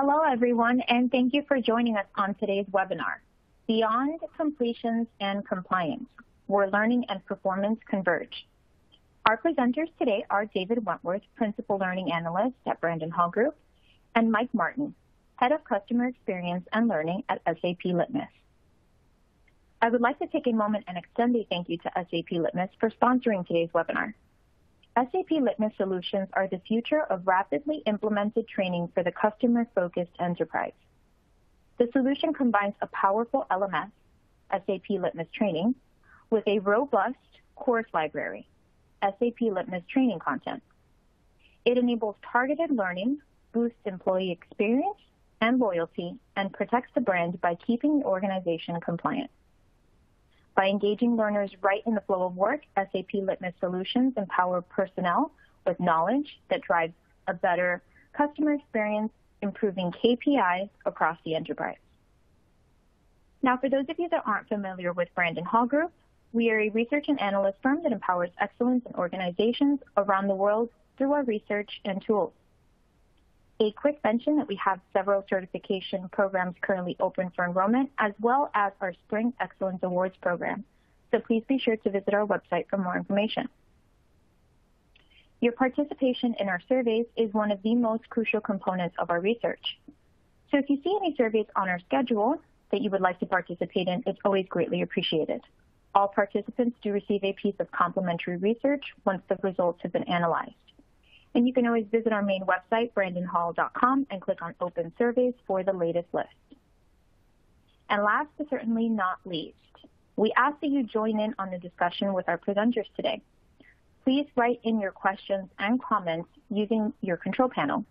Hello, everyone, and thank you for joining us on today's webinar, Beyond Completions and Compliance, where learning and performance converge. Our presenters today are David Wentworth, Principal Learning Analyst at Brandon Hall Group, and Mike Martin, Head of Customer Experience and Learning at SAP Litmos. I would like to take a moment and extend a thank you to SAP Litmos for sponsoring today's webinar. SAP Litmos solutions are the future of rapidly implemented training for the customer-focused enterprise. The solution combines a powerful LMS, SAP Litmos Training, with a robust course library, SAP Litmos Training content. It enables targeted learning, boosts employee experience and loyalty, and protects the brand by keeping the organization compliant. By engaging learners right in the flow of work, SAP Litmos solutions empower personnel with knowledge that drives a better customer experience, improving KPIs across the enterprise. Now, for those of you that aren't familiar with Brandon Hall Group, we are a research and analyst firm that empowers excellence in organizations around the world through our research and tools. A quick mention that we have several certification programs currently open for enrollment, as well as our Spring Excellence Awards program. So please be sure to visit our website for more information. Your participation in our surveys is one of the most crucial components of our research. So if you see any surveys on our schedule that you would like to participate in, it's always greatly appreciated. All participants do receive a piece of complimentary research once the results have been analyzed. And you can always visit our main website, brandonhall.com, and click on Open Surveys for the latest list. And last but certainly not least, we ask that you join in on the discussion with our presenters today. Please write in your questions and comments using your control panel.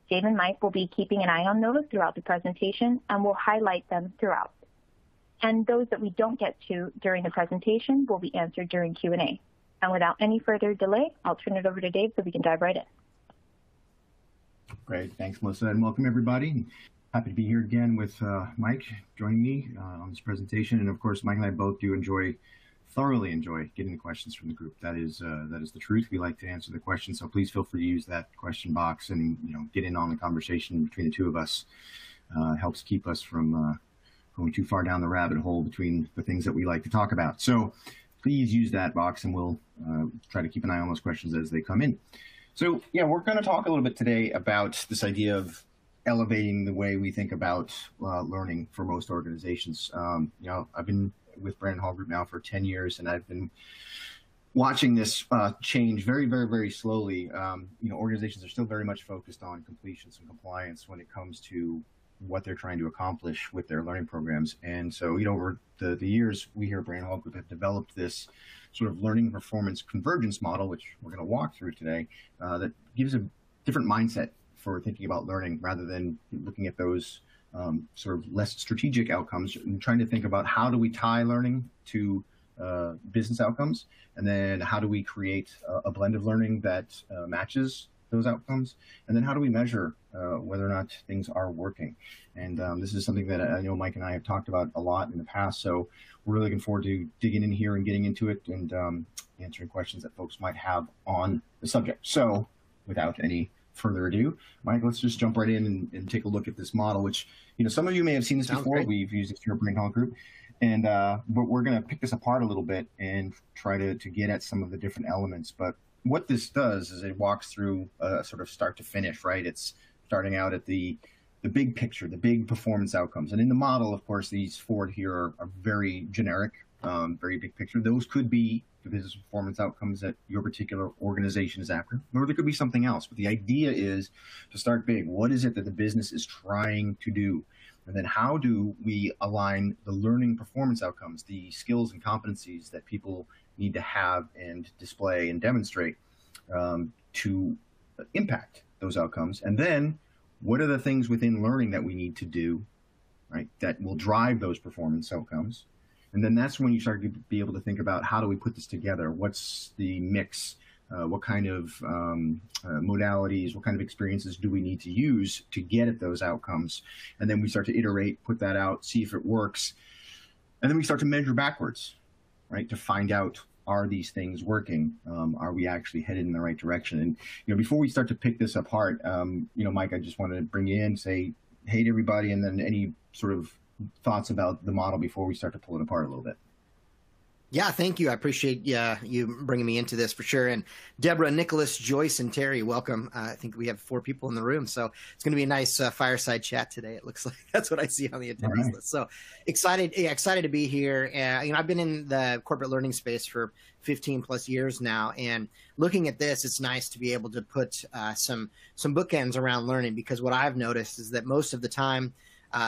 Dave and Mike will be keeping an eye on those throughout the presentation, and will highlight them throughout. And those that we don't get to during the presentation will be answered during Q&A. And without any further delay, I'll turn it over to Dave so we can dive right in. Great. Thanks, Melissa, and welcome, everybody. Happy to be here again with Mike joining me on this presentation. And of course, Mike and I both do thoroughly enjoy getting the questions from the group. That is the truth. We like to answer the questions, so please feel free to use that question box and get in on the conversation between the two of us. Helps keep us from going too far down the rabbit hole between the things that we like to talk about. So please use that box, and we'll try to keep an eye on those questions as they come in. So yeah, we're going to talk a little bit today about this idea of elevating the way we think about learning for most organizations. I've been with Brandon Hall Group now for 10 years, and I've been watching this change very, very, very slowly. Organizations are still very much focused on completions and compliance when it comes to what they're trying to accomplish with their learning programs. And so, over the years, we here at Brandon Hall Group have developed this sort of learning performance convergence model, which we're going to walk through today, that gives a different mindset for thinking about learning rather than looking at those sort of less strategic outcomes and trying to think about how do we tie learning to business outcomes, and then how do we create a blend of learning that matches those outcomes, and then how do we measure whether or not things are working. And this is something that I know Mike and I have talked about a lot in the past, so we're really looking forward to digging in here and getting into it and answering questions that folks might have on the subject. So without any further ado, Mike, let's just jump right in and take a look at this model, which some of you may have seen this before. Great. We've used it here at Brandon Hall Group, and but we're going to pick this apart a little bit and try to get at some of the different elements. But what this does is it walks through sort of start to finish, right? It's starting out at the big picture, the big performance outcomes. And in the model, of course, these four here are very generic, very big picture. Those could be the business performance outcomes that your particular organization is after, or there could be something else. But the idea is to start big. What is it that the business is trying to do? And then how do we align the learning performance outcomes, the skills and competencies that people need to have and display and demonstrate to impact those outcomes? And then what are the things within learning that we need to do, right, that will drive those performance outcomes? And then that's when you start to be able to think about how do we put this together? What's the mix? What kind of modalities, what kind of experiences do we need to use to get at those outcomes? And then we start to iterate, put that out, see if it works. And then we start to measure backwards, right, to find out, are these things working? Are we actually headed in the right direction? And before we start to pick this apart, Mike, I just wanted to bring you in and say, hey to everybody, and then any sort of thoughts about the model before we start to pull it apart a little bit. Yeah, thank you. I appreciate you bringing me into this for sure. And Deborah, Nicholas, Joyce, and Terry, welcome. I think we have 4 people in the room, so it's going to be a nice fireside chat today. It looks like that's what I see on the attendees list. So excited to be here. I've been in the corporate learning space for 15 plus years now, and looking at this, it's nice to be able to put some bookends around learning, because what I've noticed is that most of the time,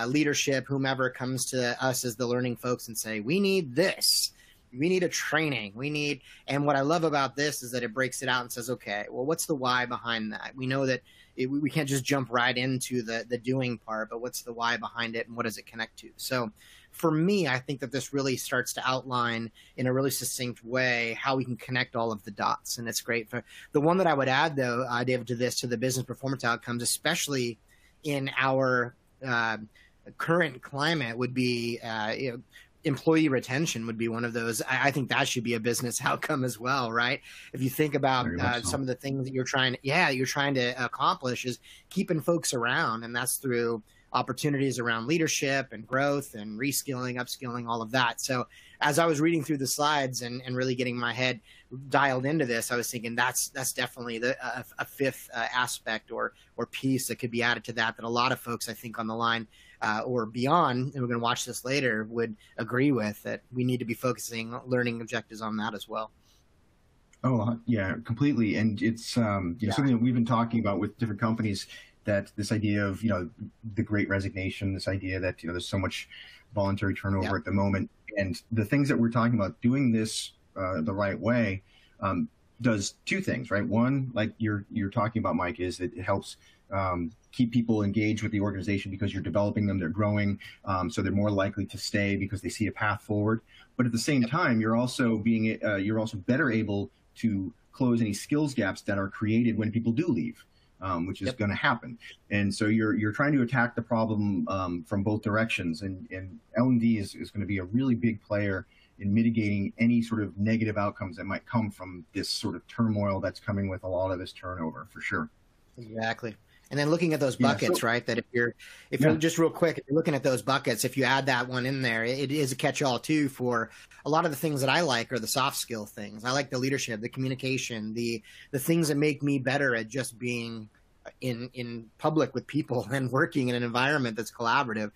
leadership, whomever comes to us as the learning folks and say, we need this. We need a training. And what I love about this is that it breaks it out and says, okay, well, what's the why behind that? We know that we can't just jump right into the doing part, but what's the why behind it and what does it connect to? So for me, I think that this really starts to outline in a really succinct way how we can connect all of the dots. And it's great. For the one that I would add, though, David, to the business performance outcomes, especially in our current climate, would be, employee retention would be one of those. I think that should be a business outcome as well, right? If you think about some of the things that you're trying to accomplish is keeping folks around, and that's through opportunities around leadership and growth and reskilling, upskilling, all of that. So as I was reading through the slides and really getting my head dialed into this, I was thinking that's definitely a fifth aspect or piece that could be added to that a lot of folks, I think, on the line or beyond, and we're going to watch this later, would agree with, that we need to be focusing learning objectives on that as well. Oh, yeah, completely. And it's something that we've been talking about with different companies, that this idea of, the great resignation, this idea that, there's so much voluntary turnover at the moment. And the things that we're talking about, doing this the right way, does 2 things, right? One, like you're talking about, Mike, is it helps keep people engaged with the organization because you're developing them, they're growing, so they're more likely to stay because they see a path forward. But at the same time, you're also better able to close any skills gaps that are created when people do leave, which is going to happen. And so you're trying to attack the problem from both directions. And L&D is going to be a really big player in mitigating any sort of negative outcomes that might come from this sort of turmoil that's coming with a lot of this turnover, for sure. Exactly. And then looking at those buckets, right? That if you're just real quick, if you're looking at those buckets, if you add that one in there, it is a catch-all too for a lot of the things that I like are the soft skill things. I like the leadership, the communication, the things that make me better at just being in public with people and working in an environment that's collaborative.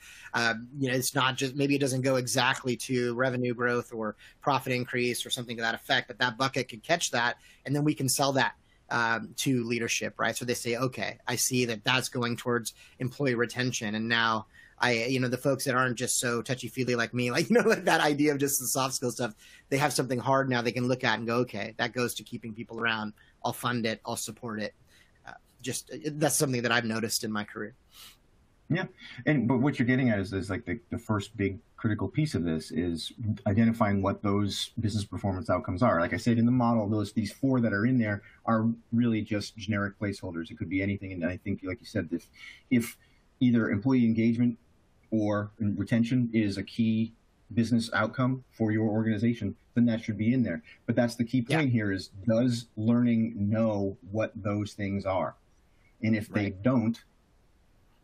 It's not just, maybe it doesn't go exactly to revenue growth or profit increase or something to that effect, but that bucket can catch that, and then we can sell that to leadership, right? So they say, okay, I see that that's going towards employee retention. And now the folks that aren't just so touchy-feely like me, like that idea of just the soft skill stuff, they have something hard now they can look at and go, okay, that goes to keeping people around. I'll fund it. I'll support it. That's something that I've noticed in my career. Yeah. But what you're getting at is like the first big critical piece of this is identifying what those business performance outcomes are. Like I said, in the model, these 4 that are in there are really just generic placeholders. It could be anything. And I think, like you said, if either employee engagement or retention is a key business outcome for your organization, then that should be in there. But that's the key point here is, does learning know what those things are? And if they don't,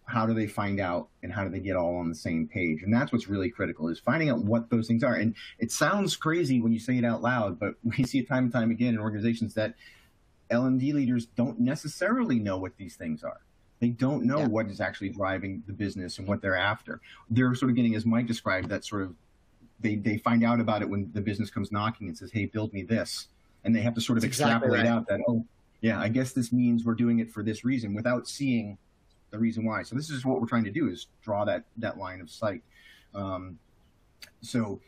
how do they find out, and how do they get all on the same page? And that's what's really critical, is finding out what those things are. And it sounds crazy when you say it out loud, but we see it time and time again in organizations that L&D leaders don't necessarily know what these things are. They don't know what is actually driving the business and what they're after. They're sort of getting, as Mike described, that sort of, they find out about it when the business comes knocking and says, hey, build me this. And they have to sort of extrapolate out that, oh, yeah, I guess this means we're doing it for this reason, without seeing the reason why. So this is what we're trying to do, is draw that line of sight. Dale's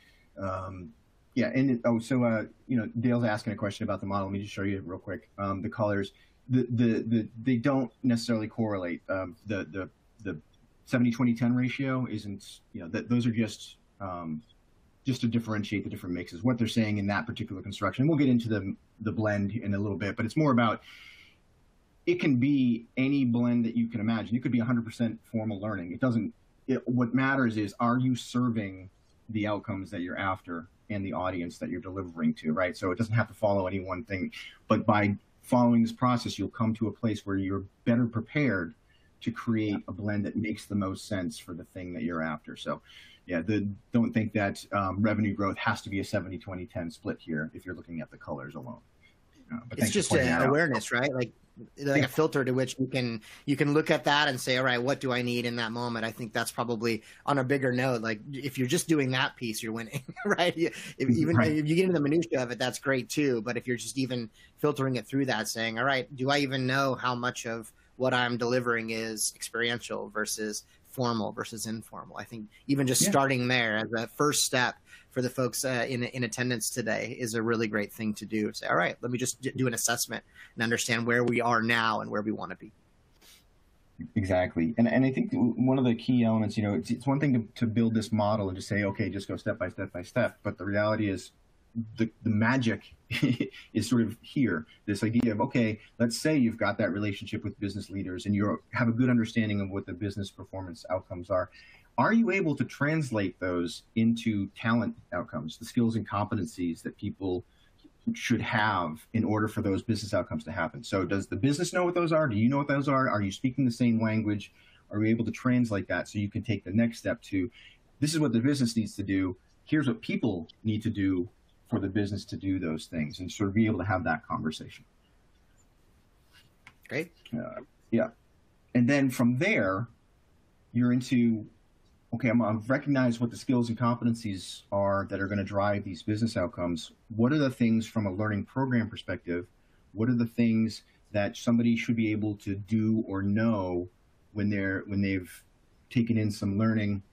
asking a question about the model. Let me just show you real quick. The colors, they don't necessarily correlate. The 70-20-10 ratio isn't, those are just to differentiate the different mixes, what they're saying in that particular construction. And we'll get into the blend in a little bit, but it's more about, it can be any blend that you can imagine. It could be 100% formal learning. What matters is, are you serving the outcomes that you're after and the audience that you're delivering to, right? So it doesn't have to follow any one thing, but by following this process, you'll come to a place where you're better prepared to create a blend that makes the most sense for the thing that you're after. So yeah, don't think that revenue growth has to be a 70-20-10 split here if you're looking at the colors alone. But it's just an awareness, right? Like a filter to which you can look at that and say, all right, what do I need in that moment? I think that's probably on a bigger note. Like if you're just doing that piece, you're winning, right? If you get into the minutia of it, that's great too. But if you're just even filtering it through that, saying, all right, do I even know how much of what I'm delivering is experiential versus formal versus informal? I think even just starting there as a first step for the folks in attendance today is a really great thing to do. Say, all right, let me just do an assessment and understand where we are now and where we want to be. Exactly. And I think one of the key elements, it's one thing to build this model and just say, okay, just go step by step by step. But the reality is the magic is sort of here. This idea of, okay, let's say you've got that relationship with business leaders and you have a good understanding of what the business performance outcomes are. Are you able to translate those into talent outcomes, the skills and competencies that people should have in order for those business outcomes to happen? So does the business know what those are? Do you know what those are? Are you speaking the same language? Are we able to translate that so you can take the next step to, this is what the business needs to do. Here's what people need to do for the business to do those things, and sort of be able to have that conversation. Great. Yeah. And then from there, you're into, okay, I've recognized what the skills and competencies are that are going to drive these business outcomes. What are the things from a learning program perspective? What are the things that somebody should be able to do or know when they've taken in some learning,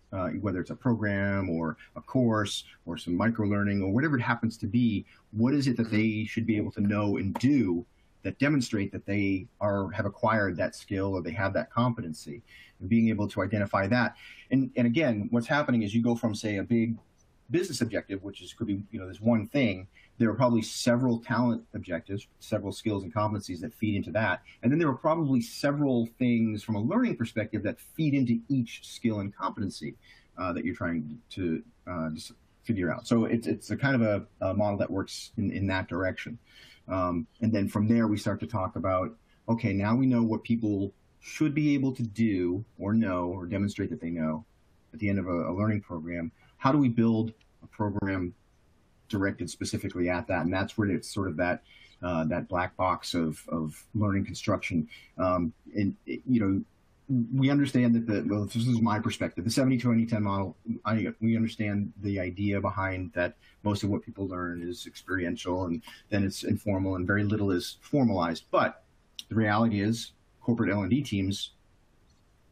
whether it's a program or a course or some micro learning or whatever it happens to be? What is it that they should be able to know and do that demonstrate that they have acquired that skill or they have that competency, and being able to identify that. And again, what's happening is you go from, say, a big business objective, which could be, there's one thing. There are probably several talent objectives, several skills and competencies that feed into that. And then there are probably several things from a learning perspective that feed into each skill and competency that you're trying to just figure out. So it's a kind of a model that works in that direction. And then from there, we start to talk about, okay, now we know what people should be able to do or know or demonstrate that they know at the end of a learning program. How do we build a program directed specifically at that? And that's where it's sort of that black box of learning construction. We understand that this is my perspective, the 70-20-10 model. We understand the idea behind that. Most of what people learn is experiential, and then it's informal, and very little is formalized. But the reality is, corporate L&D teams,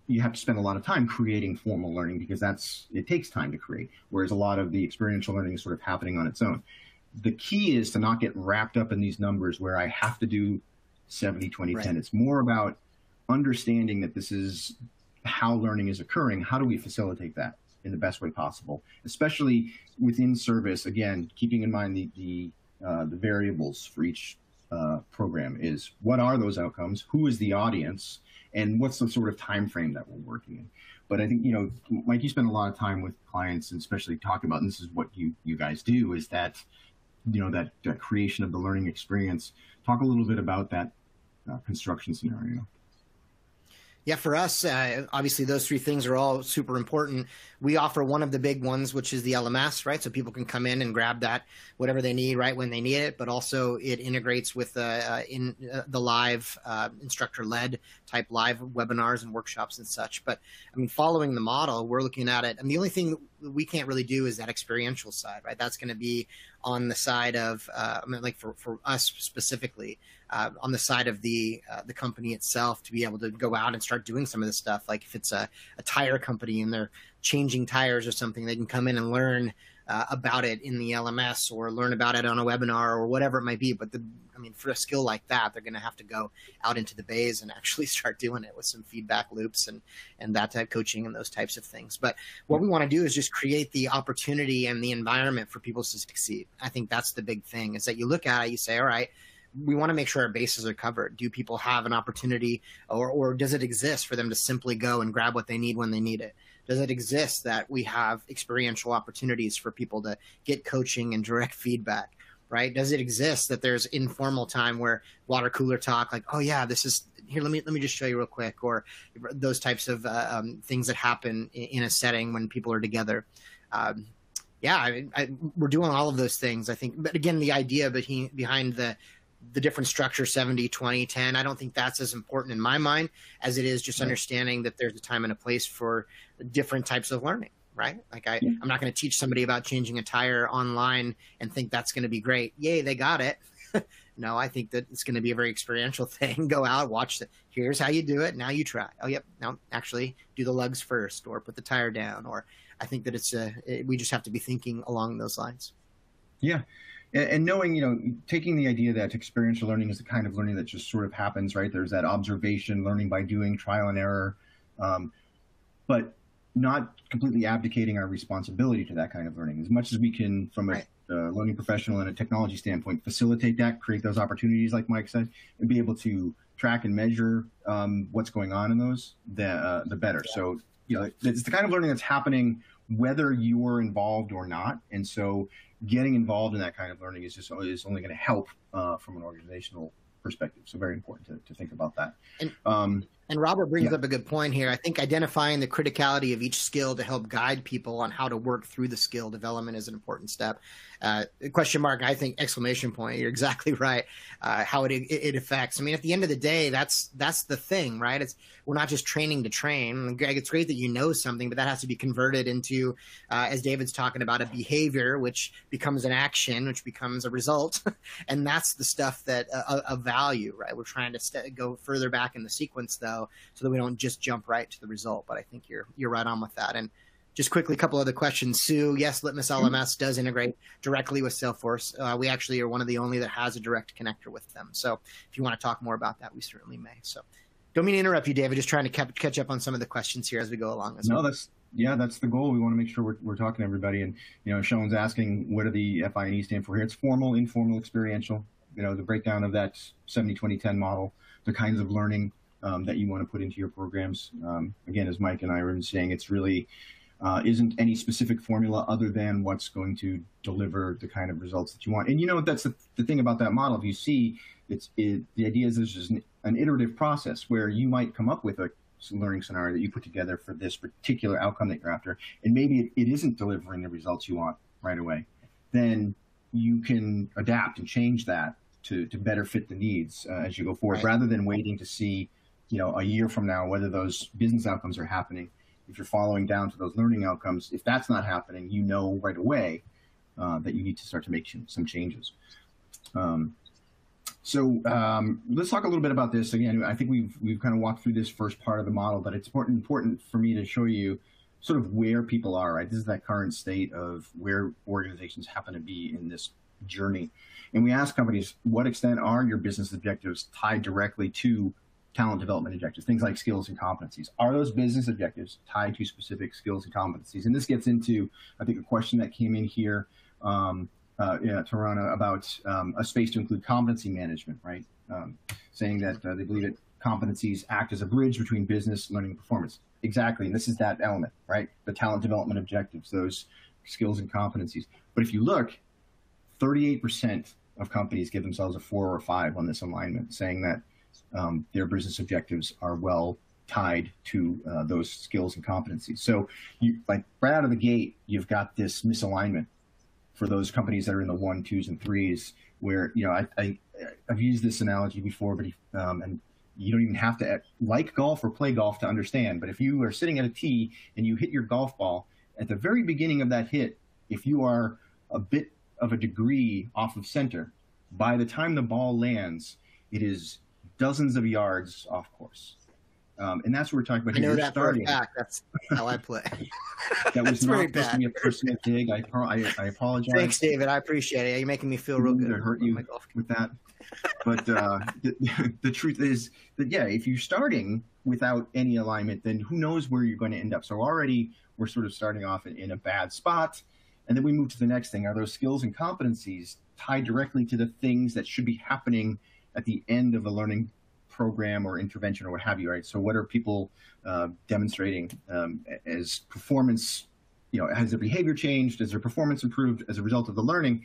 you have to spend a lot of time creating formal learning because it takes time to create, whereas a lot of the experiential learning is sort of happening on its own. The key is to not get wrapped up in these numbers where I have to do 70-20-10. Right. It's more about understanding that this is how learning is occurring. How do we facilitate that in the best way possible, especially within service? Again, keeping in mind the variables for each program is, what are those outcomes? Who is the audience? And what's the sort of time frame that we're working in? But I think, Mike, you spend a lot of time with clients, and especially talking about, and this is what you guys do, is that, that creation of the learning experience. Talk a little bit about that construction scenario. Yeah, for us, obviously those three things are all super important. We offer one of the big ones, which is the LMS, right? So people can come in and grab that, whatever they need, right when they need it. But also it integrates with the live instructor-led type live webinars and workshops and such. But I mean, following the model, we're looking at it. And the only thing we can't really do is that experiential side, right? That's going to be on the side of, like for us specifically, on the side of the company itself, to be able to go out and start doing some of this stuff. Like if it's a tire company and they're changing tires or something, they can come in and learn about it in the LMS or learn about it on a webinar or whatever it might be. But for a skill like that, they're going to have to go out into the bays and actually start doing it with some feedback loops and that type of coaching and those types of things. But what we want to do is just create the opportunity and the environment for people to succeed. I think that's the big thing, is that you look at it, you say, all right, we want to make sure our bases are covered. Do people have an opportunity, or does it exist for them to simply go and grab what they need when they need it? Does it exist that we have experiential opportunities for people to get coaching and direct feedback? right? Does it exist that there's informal time where water cooler talk, like, oh yeah, this is here. Let me just show you real quick, or those types of things that happen in a setting when people are together. We're doing all of those things, I think. But again, the idea behind the different structure, 70, 20, 10, I don't think that's as important in my mind as it is just understanding that there's a time and a place for different types of learning, right? Like I'm not going to teach somebody about changing a tire online and think that's going to be great. Yay, they got it. No, I think that it's going to be a very experiential thing. Go out, watch here's how you do it. Now you try. Oh, yep. Now actually do the lugs first, or put the tire down. Or I think that we just have to be thinking along those lines. Yeah. And knowing, taking the idea that experiential learning is the kind of learning that just sort of happens, right? There's that observation, learning by doing, trial and error, but not completely abdicating our responsibility to that kind of learning. As much as we can, from a learning professional and a technology standpoint, facilitate that, create those opportunities, like Mike said, and be able to track and measure what's going on in those, the better. Yeah. So, it's the kind of learning that's happening whether you're involved or not. And so getting involved in that kind of learning is only going to help from an organizational perspective. So very important to think about that. And Robert brings up a good point here. I think identifying the criticality of each skill to help guide people on how to work through the skill development is an important step. Question mark, I think, exclamation point. You're exactly right. How it affects. I mean, at the end of the day, that's the thing, right? We're not just training to train. Greg, it's great that you know something, but that has to be converted into, as David's talking about, a behavior, which becomes an action, which becomes a result. And that's the stuff that of value, right? We're trying to go further back in the sequence, though, so that we don't just jump right to the result. But I think you're right on with that. And just quickly, a couple other questions. Sue, yes, Litmos LMS does integrate directly with Salesforce. We actually are one of the only that has a direct connector with them. So if you want to talk more about that, we certainly may. So don't mean to interrupt you, David. Just trying to catch up on some of the questions here as we go along. That's the goal. We want to make sure we're talking to everybody. And, Sean's asking, what do the FI&E stand for here? It's formal, informal, experiential. The breakdown of that 70-20-10 model, the kinds of learning that you want to put into your programs. Again, as Mike and I were saying, it's really isn't any specific formula other than what's going to deliver the kind of results that you want. And that's the thing about that model. If you see, the idea is there's just an iterative process where you might come up with a learning scenario that you put together for this particular outcome that you're after, and maybe it isn't delivering the results you want right away. Then you can adapt and change that to better fit the needs as you go forward, rather than waiting to see, a year from now whether those business outcomes are happening. If you're following down to those learning outcomes, if that's not happening, right away that you need to start to make some changes. So let's talk a little bit about this. Again, I think we've kind of walked through this first part of the model, but it's important for me to show you sort of where people are, right? This is that current state of where organizations happen to be in this journey. And we ask companies, what extent are your business objectives tied directly to talent development objectives, things like skills and competencies? Are those business objectives tied to specific skills and competencies? And this gets into, I think, a question that came in here, Tarana, about a space to include competency management, right? Saying that they believe that competencies act as a bridge between business, learning, and performance. Exactly, and this is that element, right? The talent development objectives, those skills and competencies. But if you look, 38% of companies give themselves a 4 or a 5 on this alignment, saying that their business objectives are well tied to those skills and competencies. So right out of the gate, you've got this misalignment for those companies that are in the 1, 2s, and 3s, where, I've used this analogy before, but and you don't even have to like golf or play golf to understand. But if you are sitting at a tee and you hit your golf ball, at the very beginning of that hit, if you are a bit of a degree off of center, by the time the ball lands, it is dozens of yards off course. And that's what we're talking about here. I know that for a fact. That's how I play. That was not supposed to be a personal dig. I apologize. Thanks, David. I appreciate it. You're making me feel real good. To hurt you with that. But the truth is that, if you're starting without any alignment, then who knows where you're going to end up. So already we're sort of starting off in a bad spot. And then we move to the next thing. Are those skills and competencies tied directly to the things that should be happening at the end of the learning program or intervention or what have you, right? So what are people demonstrating as performance, has their behavior changed? Has their performance improved as a result of the learning?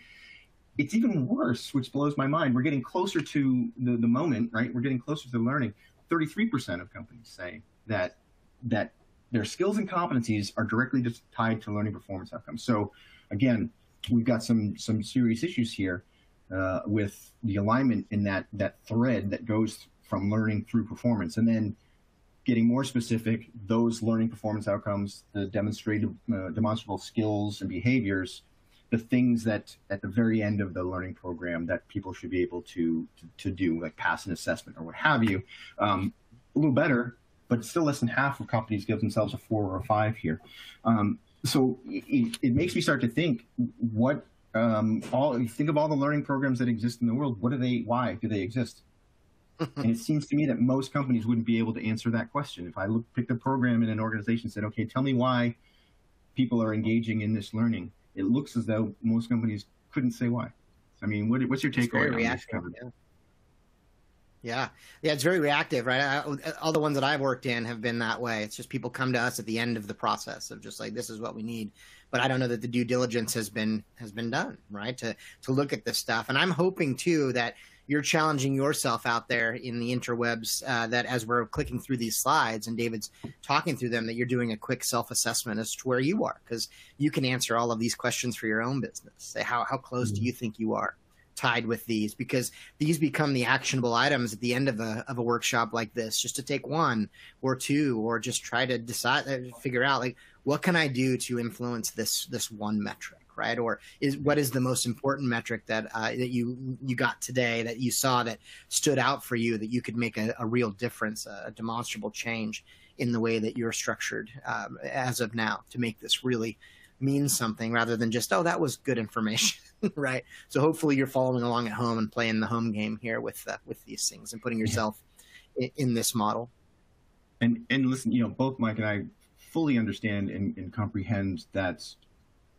it's even worse, which blows my mind. We're getting closer to the moment, right? We're getting closer to learning. 33% of companies say that their skills and competencies are directly just tied to learning performance outcomes. So again, we've got some serious issues here with the alignment in that thread that goes from learning through performance. And then getting more specific, those learning performance outcomes, the demonstrable skills and behaviors, the things that at the very end of the learning program that people should be able to do, like pass an assessment or what have you, a little better, but still less than half of companies give themselves a 4 or a 5 here. So it makes me start to think, think of all the learning programs that exist in the world. Why do they exist? And it seems to me that most companies wouldn't be able to answer that question. If I picked a program in an organization and said, okay, tell me why people are engaging in this learning, it looks as though most companies couldn't say why. I mean, what's your takeaway on this? Yeah, it's very reactive, right? All the ones that I've worked in have been that way. It's just people come to us at the end of the process of just like, this is what we need. But I don't know that the due diligence has been done, right? To look at this stuff. And I'm hoping too that you're challenging yourself out there in the interwebs, that as we're clicking through these slides and David's talking through them, that you're doing a quick self-assessment as to where you are, because you can answer all of these questions for your own business. Say, how close do you think you are tied with these? Because these become the actionable items at the end of a workshop like this, just to take 1 or 2, or just try to figure out, like, what can I do to influence this one metric? Right? Or what is the most important metric that you got today, that you saw that stood out for you, that you could make a real difference, a demonstrable change in the way that you're structured as of now, to make this really mean something, rather than just, oh, that was good information, right? So hopefully you're following along at home and playing the home game here with these things and putting yourself in this model. And listen, both Mike and I fully understand and comprehend that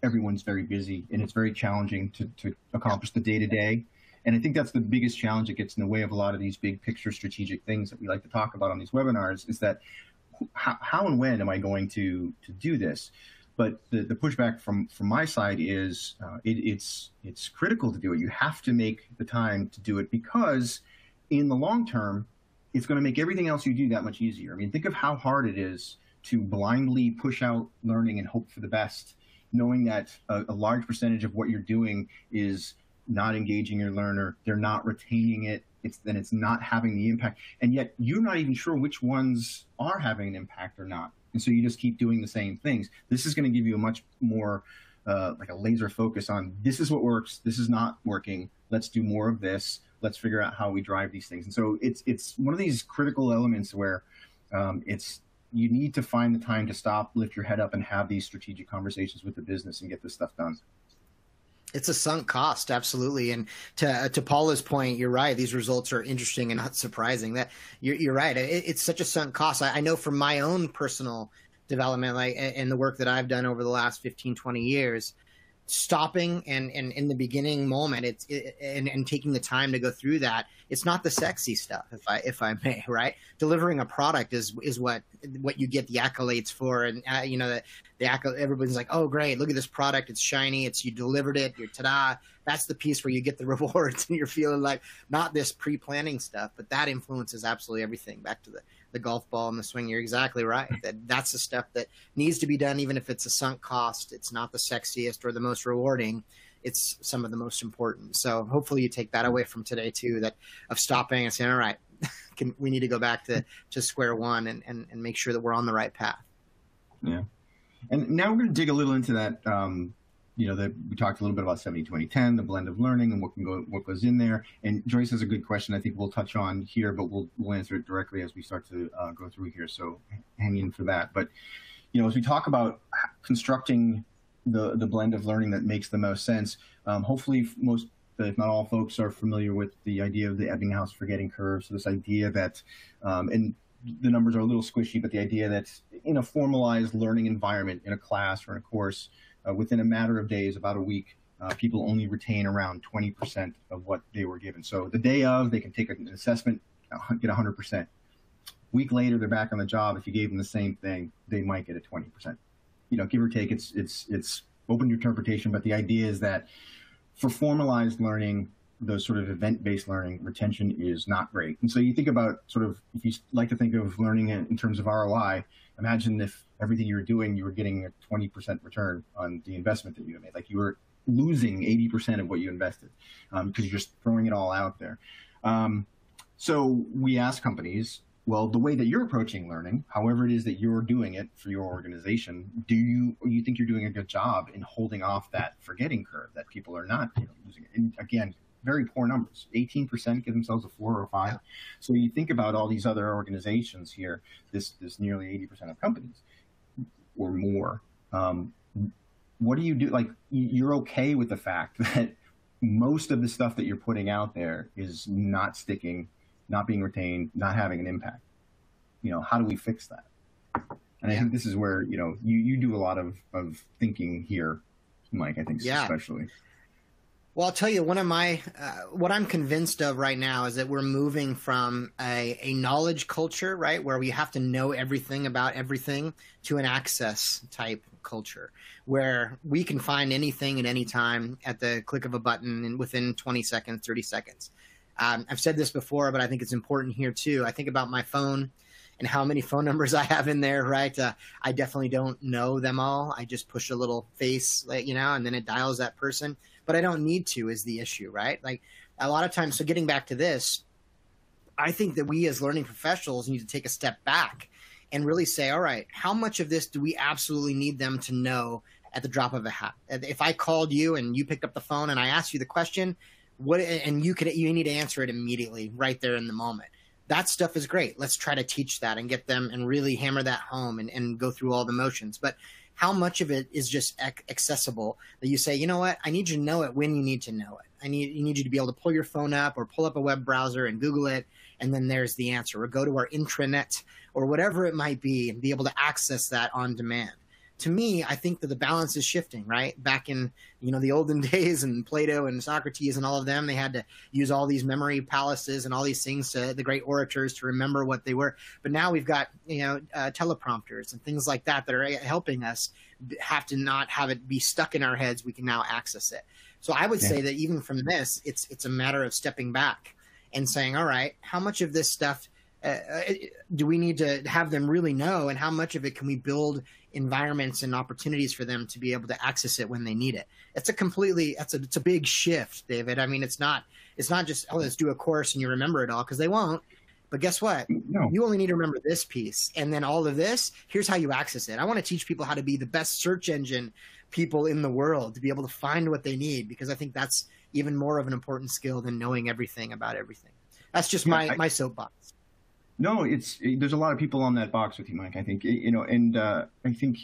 everyone's very busy and it's very challenging to accomplish the day-to-day. And I think that's the biggest challenge that gets in the way of a lot of these big picture strategic things that we like to talk about on these webinars, is that how and when am I going to do this? But the pushback from my side is it's critical to do it. You have to make the time to do it, because in the long term, it's going to make everything else you do that much easier. I mean, think of how hard it is to blindly push out learning and hope for the best, knowing that a large percentage of what you're doing is not engaging your learner, they're not retaining it, it's not having the impact, and yet you're not even sure which ones are having an impact or not. And so you just keep doing the same things. This is going to give you a much more like a laser focus on, this is what works, this is not working, let's do more of this, let's figure out how we drive these things. And so it's one of these critical elements where you need to find the time to stop, lift your head up, and have these strategic conversations with the business and get this stuff done. It's a sunk cost, absolutely. And to Paula's point, you're right. These results are interesting and not surprising. That you're right. It's such a sunk cost. I know from my own personal development, like, and the work that I've done over the last 15, 20 years, stopping and in the beginning moment, and taking the time to go through that. It's not the sexy stuff, if I may, right? Delivering a product is what you get the accolades for, and everybody's like, oh great, look at this product, it's shiny, you delivered it, you're ta-da. That's the piece where you get the rewards, and you're feeling like, not this pre-planning stuff, but that influences absolutely everything. Back to the golf ball and the swing, you're exactly right. That's the stuff that needs to be done, even if it's a sunk cost. It's not the sexiest or the most rewarding. It's some of the most important. So hopefully you take that away from today too, that of stopping and saying, all right, we need to go back to square one and make sure that we're on the right path. Yeah. And now we're going to dig a little into that. We talked a little bit about 70-20-10, the blend of learning and what goes in there. And Joyce has a good question I think we'll touch on here, but we'll answer it directly as we start to go through here. So hang in for that. But, as we talk about constructing the blend of learning that makes the most sense, hopefully most, if not all folks, are familiar with the idea of the Ebbinghaus forgetting curve. So this idea that, and the numbers are a little squishy, but the idea that in a formalized learning environment, in a class or in a course, within a matter of days, about a week, people only retain around 20% of what they were given. So the day of, they can take an assessment, get 100%. Week later, they're back on the job. If you gave them the same thing, they might get a 20%. Give or take, it's open to interpretation, but the idea is that for formalized learning, those sort of event-based learning, retention is not great. And so you think about sort of, if you like to think of learning in terms of ROI, imagine if everything you were doing, you were getting a 20% return on the investment that you made. Like you were losing 80% of what you invested because you're just throwing it all out there. So we ask companies, well, the way that you're approaching learning, however it is that you're doing it for your organization, do you think you're doing a good job in holding off that forgetting curve that people are not using it? And again, very poor numbers. 18% give themselves a 4 or a 5. Yeah. So you think about all these other organizations here, this nearly 80% of companies or more. What do you do? Like, you're okay with the fact that most of the stuff that you're putting out there is not sticking, not being retained, not having an impact. How do we fix that? And I think this is where, you do a lot of thinking here, Mike, I think especially. Well, I'll tell you, one of my, what I'm convinced of right now is that we're moving from a knowledge culture, right, where we have to know everything about everything, to an access type culture where we can find anything at any time at the click of a button and within 20 seconds, 30 seconds. I've said this before, but I think it's important here too. I think about my phone and how many phone numbers I have in there, right? I definitely don't know them all. I just push a little face, and then it dials that person. But I don't need to is the issue, right? Like a lot of times, so getting back to this, I think that we as learning professionals need to take a step back and really say, all right, how much of this do we absolutely need them to know at the drop of a hat? If I called you and you picked up the phone and I asked you the question, you need to answer it immediately right there in the moment. That stuff is great. Let's try to teach that and get them and really hammer that home and go through all the motions. But how much of it is just accessible that you say, you know what, I need you to know it when you need to know it. You need you to be able to pull your phone up or pull up a web browser and Google it, and then there's the answer. Or go to our intranet or whatever it might be and be able to access that on demand. To me, I think that the balance is shifting, right? Back in, the olden days and Plato and Socrates and all of them, they had to use all these memory palaces and all these things to the great orators to remember what they were. But now we've got, teleprompters and things like that are helping us have to not have it be stuck in our heads. We can now access it. So I would say that even from this, it's a matter of stepping back and saying, all right, how much of this stuff do we need to have them really know, and how much of it can we build environments and opportunities for them to be able to access it when they need it? It's a big shift, David. I mean, it's not just, oh, let's do a course and you remember it all, because they won't. But guess what? No. You only need to remember this piece, and then all of this, here's how you access it. I want to teach people how to be the best search engine people in the world, to be able to find what they need, because I think that's even more of an important skill than knowing everything about everything. That's just my soapbox. No, there's a lot of people on that box with you, Mike, I think, and I think,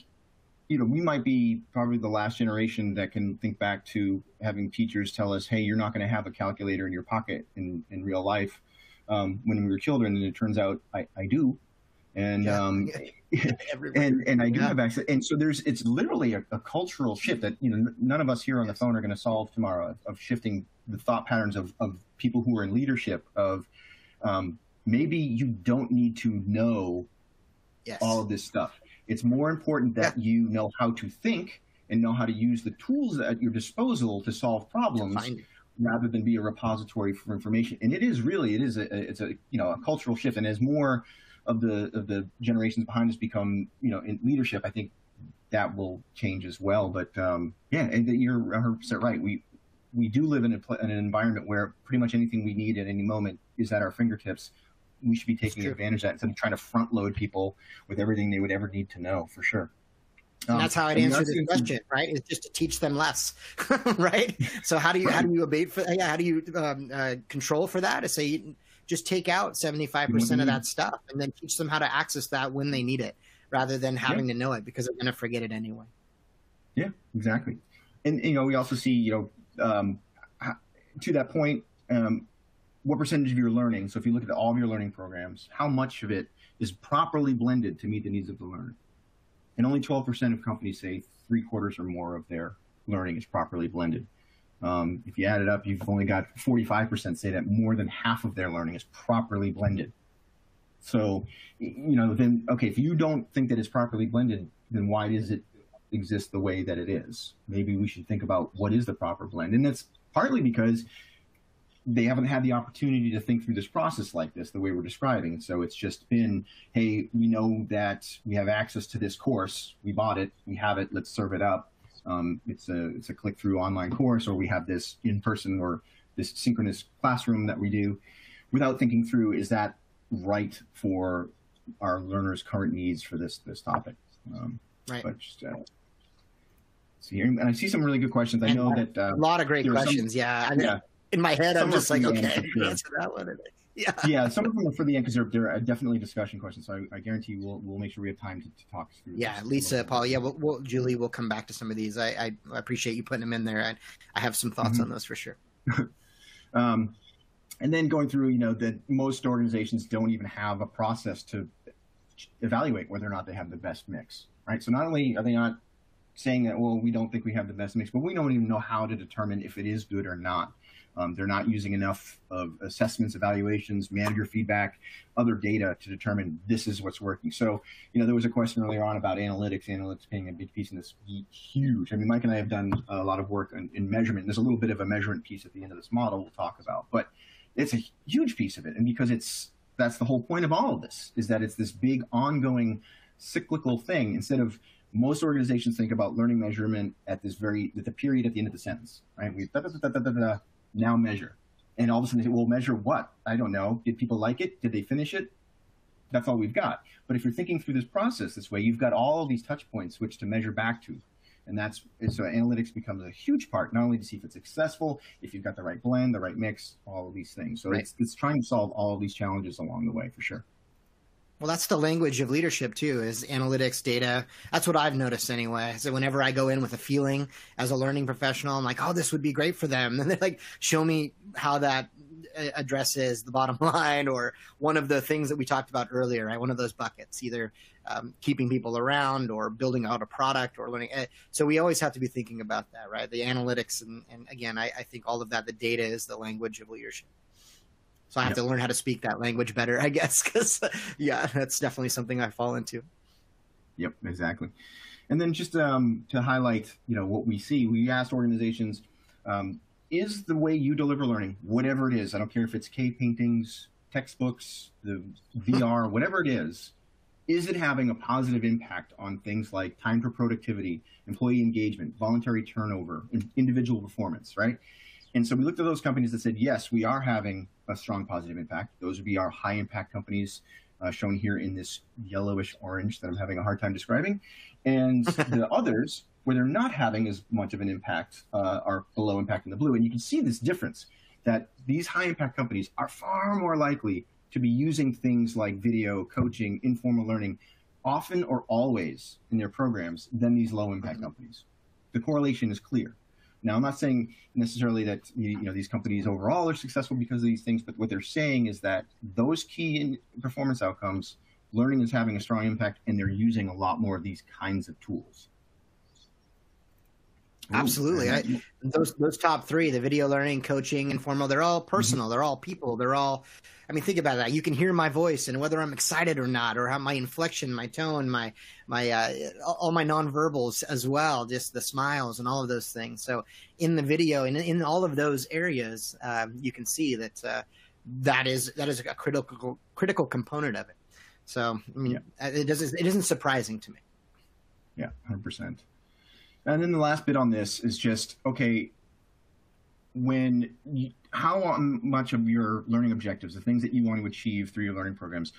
we might be probably the last generation that can think back to having teachers tell us, hey, you're not going to have a calculator in your pocket in real life when we were children. And it turns out I do. And, and I do have access. And so it's literally a cultural shift that, none of us here on the phone are going to solve tomorrow, of shifting the thought patterns of people who are in leadership of, maybe you don't need to know all of this stuff. It's more important that you know how to think and know how to use the tools at your disposal to solve problems, rather than be a repository for information. And it's a cultural shift. And as more of the generations behind us become, in leadership, I think that will change as well. But and you're 100% right. We do live in an environment where pretty much anything we need at any moment is at our fingertips. We should be taking advantage of that instead of trying to front load people with everything they would ever need to know, for sure. And that's how I'd answer this question, right? Is just to teach them less, right? So how do you abate for? Yeah, how do you control for that? To say just take out 75% of that stuff, and then teach them how to access that when they need it, rather than having to know it, because they're going to forget it anyway. Yeah, exactly. And we also see to that point. What percentage of your learning, so if you look at all of your learning programs, how much of it is properly blended to meet the needs of the learner? And only 12% of companies say 3/4 or more of their learning is properly blended. If you add it up, you've only got 45% say that more than half of their learning is properly blended. So, then, okay, if you don't think that it's properly blended, then why does it exist the way that it is? Maybe we should think about what is the proper blend. And that's partly because they haven't had the opportunity to think through this process like this, the way we're describing. So it's just been, hey, we know that we have access to this course. We bought it. We have it. Let's serve it up. It's a click-through online course, or we have this in-person or this synchronous classroom that we do, without thinking through, is that right for our learners' current needs for this topic? Right. But just, see here, and I see some really good questions. I know that a lot of great questions. Yeah. In my head, I'm just like, okay, answer that one. Yeah. Some of them are for the end because they're definitely discussion questions. So I guarantee we'll make sure we have time to talk through. Yeah, Lisa, Paul. Yeah, Julie, we'll come back to some of these. I appreciate you putting them in there. I have some thoughts on those for sure. And then going through, that most organizations don't even have a process to evaluate whether or not they have the best mix, right? So not only are they not saying that, well, we don't think we have the best mix, but we don't even know how to determine if it is good or not. They're not using enough of assessments, evaluations, manager feedback, other data to determine this is what's working. So, there was a question earlier on about analytics being a big piece in this. Huge. I mean, Mike and I have done a lot of work in measurement. There's a little bit of a measurement piece at the end of this model we'll talk about, but it's a huge piece of it. And because that's the whole point of all of this, is that it's this big ongoing cyclical thing. Instead of, most organizations think about learning measurement at the period at the end of the sentence, right? We now measure. And all of a sudden, we'll measure what? I don't know. Did people like it? Did they finish it? That's all we've got. But if you're thinking through this process this way, you've got all of these touch points which to measure back to. And so analytics becomes a huge part, not only to see if it's successful, if you've got the right blend, the right mix, all of these things. So right. It's trying to solve all of these challenges along the way, for sure. Well, that's the language of leadership too, is analytics, data. That's what I've noticed anyway. So whenever I go in with a feeling as a learning professional, I'm like, oh, this would be great for them. And they're like, show me how that addresses the bottom line, or one of the things that we talked about earlier, right? One of those buckets, either keeping people around or building out a product or learning. So we always have to be thinking about that, right? The analytics. And again, I think all of that, the data is the language of leadership. So I have to learn how to speak that language better, I guess, because, that's definitely something I fall into. Yep, exactly. And then just to highlight, what we see, we asked organizations, is the way you deliver learning, whatever it is, I don't care if it's cave paintings, textbooks, the VR, whatever it is it having a positive impact on things like time for productivity, employee engagement, voluntary turnover, individual performance, right? And so we looked at those companies that said, yes, we are having a strong positive impact. Those would be our high impact companies, shown here in this yellowish orange that I'm having a hard time describing. And the others, where they're not having as much of an impact, are below impact in the blue. And you can see this difference, that these high impact companies are far more likely to be using things like video, coaching, informal learning, often or always in their programs than these low impact companies. The correlation is clear. Now, I'm not saying necessarily that these companies overall are successful because of these things, but what they're saying is that those key performance outcomes, learning is having a strong impact, and they're using a lot more of these kinds of tools. Absolutely. Those top three, the video learning, coaching, informal, they're all personal. They're all people. They're all, think about that. You can hear my voice and whether I'm excited or not, or how my inflection, my tone, my all my nonverbals as well, just the smiles and all of those things. So in the video and in all of those areas, you can see that that is a critical component of it. So, it isn't surprising to me. Yeah, 100%. And then the last bit on this is just, okay, how much of your learning objectives, the things that you want to achieve through your learning programs,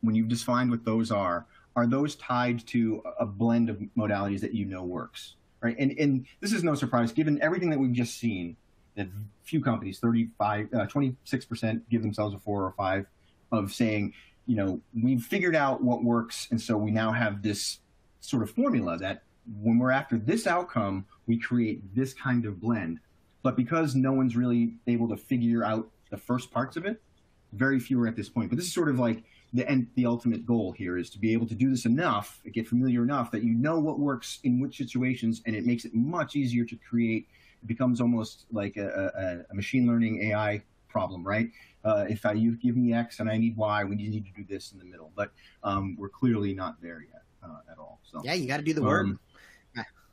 when you've defined what those are those tied to a blend of modalities that works, right? And this is no surprise, given everything that we've just seen, that few companies, 26% give themselves a 4 or 5 of saying, we've figured out what works, and so we now have this sort of formula that when we're after this outcome, we create this kind of blend. But because no one's really able to figure out the first parts of it, very few are at this point. But this is sort of like the ultimate goal here, is to be able to do this enough, get familiar enough that you know what works in which situations, and it makes it much easier to create. It becomes almost like a machine learning AI problem, right? If you give me X and I need Y, we need to do this in the middle. But we're clearly not there yet at all. So yeah, you got to do the work.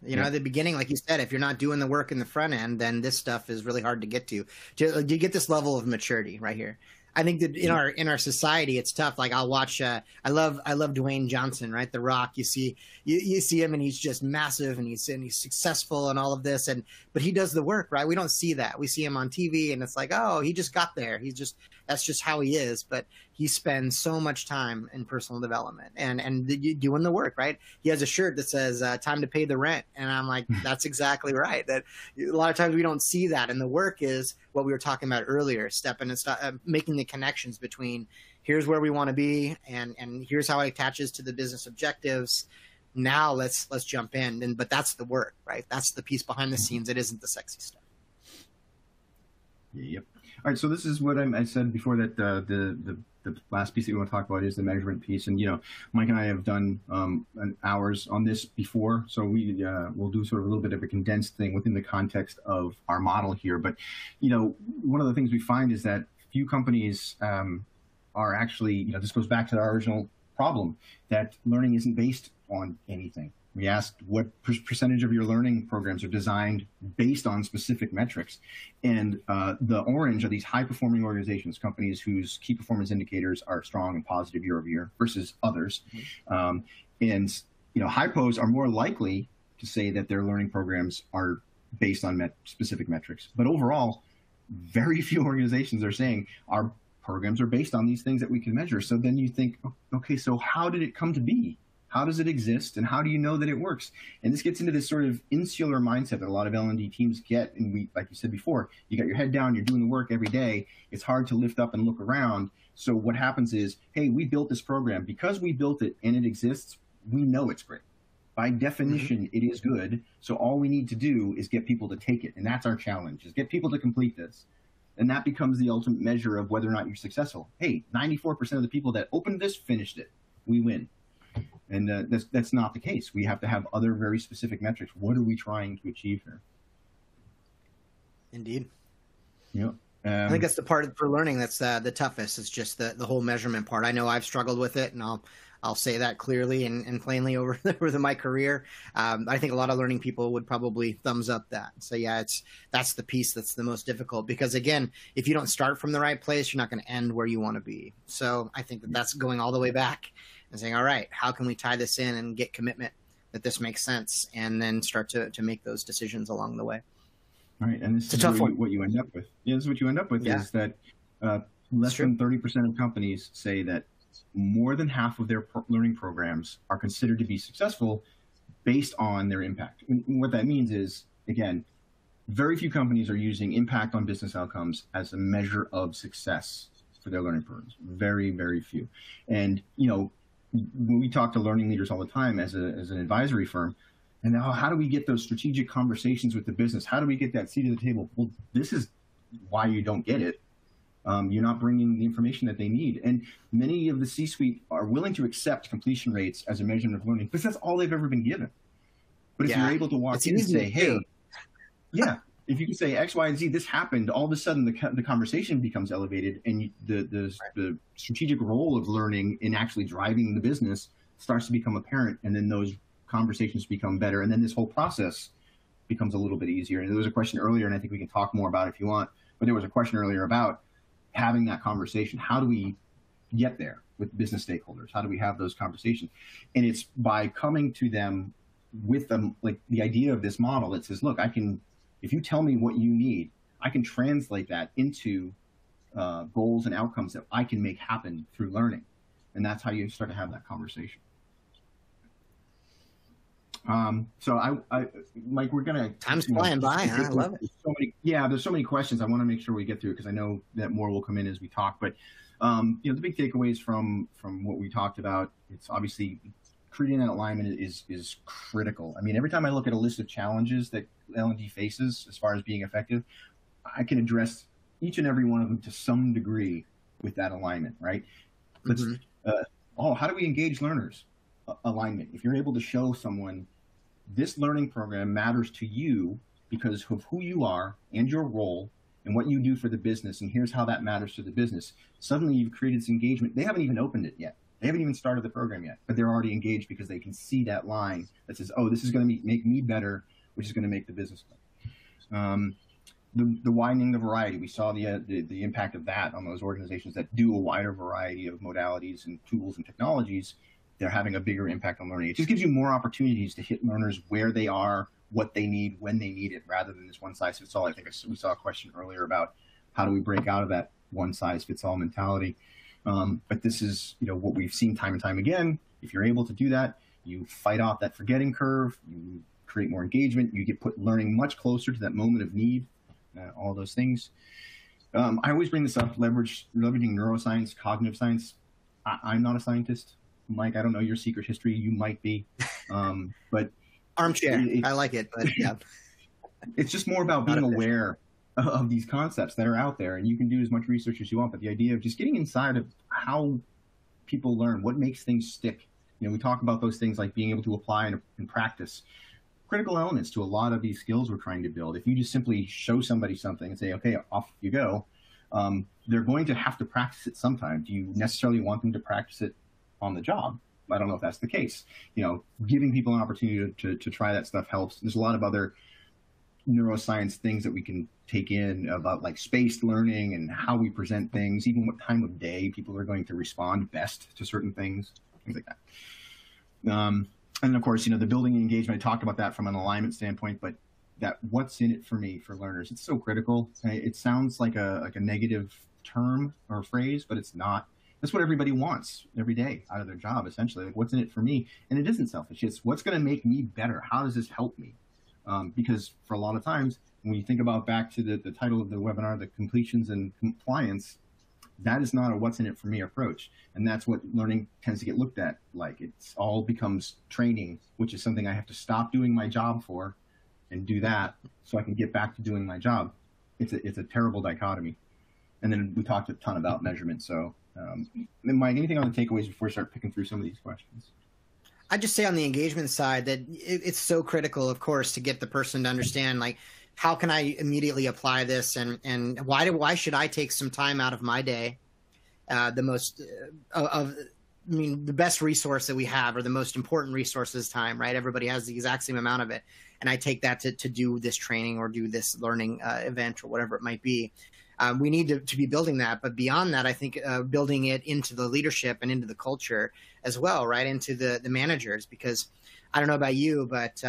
You know, at the beginning, like you said, if you're not doing the work in the front end, then this stuff is really hard to get to. You get this level of maturity right here. I think that in our society, it's tough. Like I'll watch. I love Dwayne Johnson, right? The Rock. You see him, and he's just massive, and he's successful, and all of this. But he does the work, right? We don't see that. We see him on TV, and it's like, oh, he just got there. That's just how he is. But he spends so much time in personal development and doing the work, right? He has a shirt that says "Time to pay the rent," and I'm like, that's exactly right. That a lot of times we don't see that, and the work is what we were talking about earlier, making the connections between here's where we want to be and here's how it attaches to the business objectives. Now let's jump in. But that's the work, right? That's the piece behind the scenes. It isn't the sexy stuff. Yep. All right. So this is what I said before, that the last piece that we want to talk about is the measurement piece. And, Mike and I have done hours on this before. So we'll do sort of a little bit of a condensed thing within the context of our model here. But, one of the things we find is that few companies are actually, this goes back to our original problem, that learning isn't based on anything. We asked what percentage of your learning programs are designed based on specific metrics. And the orange are these high-performing organizations, companies whose key performance indicators are strong and positive year over year versus others. And hypos are more likely to say that their learning programs are based on specific metrics. But overall, very few organizations are saying our programs are based on these things that we can measure. So then you think, okay, so how did it come to be? How does it exist, and how do you know that it works? And this gets into this sort of insular mindset that a lot of L&D teams get. And we, like you said before, you got your head down, you're doing the work every day. It's hard to lift up and look around. So what happens is, hey, we built this program. Because we built it and it exists, we know it's great. By definition, it is good. So all we need to do is get people to take it. And that's our challenge, is get people to complete this. And that becomes the ultimate measure of whether or not you're successful. Hey, 94% of the people that opened this finished it. We win. And that's not the case. We have to have other very specific metrics. What are we trying to achieve here? Indeed. Yeah. I think that's the part for learning that's the toughest. It's just the whole measurement part. I know I've struggled with it, and I'll say that clearly and plainly over my career. I think a lot of learning people would probably thumbs up that. So yeah, that's the piece that's the most difficult, because again, if you don't start from the right place, you're not going to end where you want to be. So I think that's going all the way back and saying, all right, how can we tie this in and get commitment that this makes sense, and then start to make those decisions along the way. All right, and this is what you end up with. Yeah, this is what you end up with, is that less than 30% of companies say that more than half of their learning programs are considered to be successful based on their impact. And what that means is, again, very few companies are using impact on business outcomes as a measure of success for their learning programs. Very, very few. And, when we talk to learning leaders all the time as an advisory firm, and how do we get those strategic conversations with the business? How do we get that seat at the table? Well, this is why you don't get it. You're not bringing the information that they need. And many of the C-suite are willing to accept completion rates as a measurement of learning, because that's all they've ever been given. But if you're able to walk in and say, hey, if you can say X, Y, and Z, this happened, all of a sudden the conversation becomes elevated, and the strategic role of learning in actually driving the business starts to become apparent, and then those conversations become better, and then this whole process becomes a little bit easier. And there was a question earlier, and I think we can talk more about it if you want, but there was a question earlier about having that conversation. How do we get there with business stakeholders? How do we have those conversations? And it's by coming to them with them, like the idea of this model that says, look, if you tell me what you need, I can translate that into goals and outcomes that I can make happen through learning. And that's how you start to have that conversation. So Mike, we're going to... Time's flying by, huh? I love it. There's so many questions I want to make sure we get through, because I know that more will come in as we talk. But, the big takeaways from what we talked about, it's obviously creating that alignment is critical. I mean, every time I look at a list of challenges that L&D faces as far as being effective, I can address each and every one of them to some degree with that alignment, right? How do we engage learners? Alignment. If you're able to show someone this learning program matters to you because of who you are and your role and what you do for the business, and here's how that matters to the business, suddenly you've created this engagement. They haven't even opened it yet. They haven't even started the program yet, but they're already engaged because they can see that line that says, oh, this is going to make me better, which is going to make the business better. The widening the variety, we saw the impact of that on those organizations that do a wider variety of modalities and tools and technologies. They're having a bigger impact on learning. It just gives you more opportunities to hit learners where they are, what they need, when they need it, rather than this one-size-fits-all. I think we saw a question earlier about how do we break out of that one-size-fits-all mentality. But this is, what we've seen time and time again. If you're able to do that, you fight off that forgetting curve, you create more engagement, you get put learning much closer to that moment of need, all those things. I always bring this up, leveraging neuroscience, cognitive science. I'm not a scientist. Mike, I don't know your secret history. You might be. But armchair. I like it, but yeah. It's just more about being aware of these concepts that are out there, and you can do as much research as you want, but the idea of just getting inside of how people learn, what makes things stick. We talk about those things like being able to apply and practice critical elements to a lot of these skills we're trying to build. If you just simply show somebody something and say, okay, off you go, they're going to have to practice it sometime. Do you necessarily want them to practice it on the job? I don't know if that's the case. Giving people an opportunity to try that stuff helps. There's a lot of other neuroscience things that we can take in about like spaced learning and how we present things, even what time of day people are going to respond best to certain things like that. And of course, the building engagement, I talked about that from an alignment standpoint, but that what's in it for me, for learners, it's so critical. It sounds like a negative term or phrase, but it's not. That's what everybody wants every day out of their job, essentially. Like, what's in it for me? And it isn't selfish. It's what's going to make me better. How does this help me? Because for a lot of times, when you think about back to the title of the webinar, the completions and compliance, that is not a what's in it for me approach. And that's what learning tends to get looked at like. It's all becomes training, which is something I have to stop doing my job for and do that so I can get back to doing my job. It's a terrible dichotomy. And then we talked a ton about measurement. So, Mike, anything on the takeaways before we start picking through some of these questions? I just say on the engagement side that it's so critical, of course, to get the person to understand, like, how can I immediately apply this, and why should I take some time out of my day? The best resource that we have, or the most important resource is time, right? Everybody has the exact same amount of it, and I take that to do this training or do this learning event or whatever it might be. We need to be building that, but beyond that, I think building it into the leadership and into the culture as well, right? Into the managers, because I don't know about you, but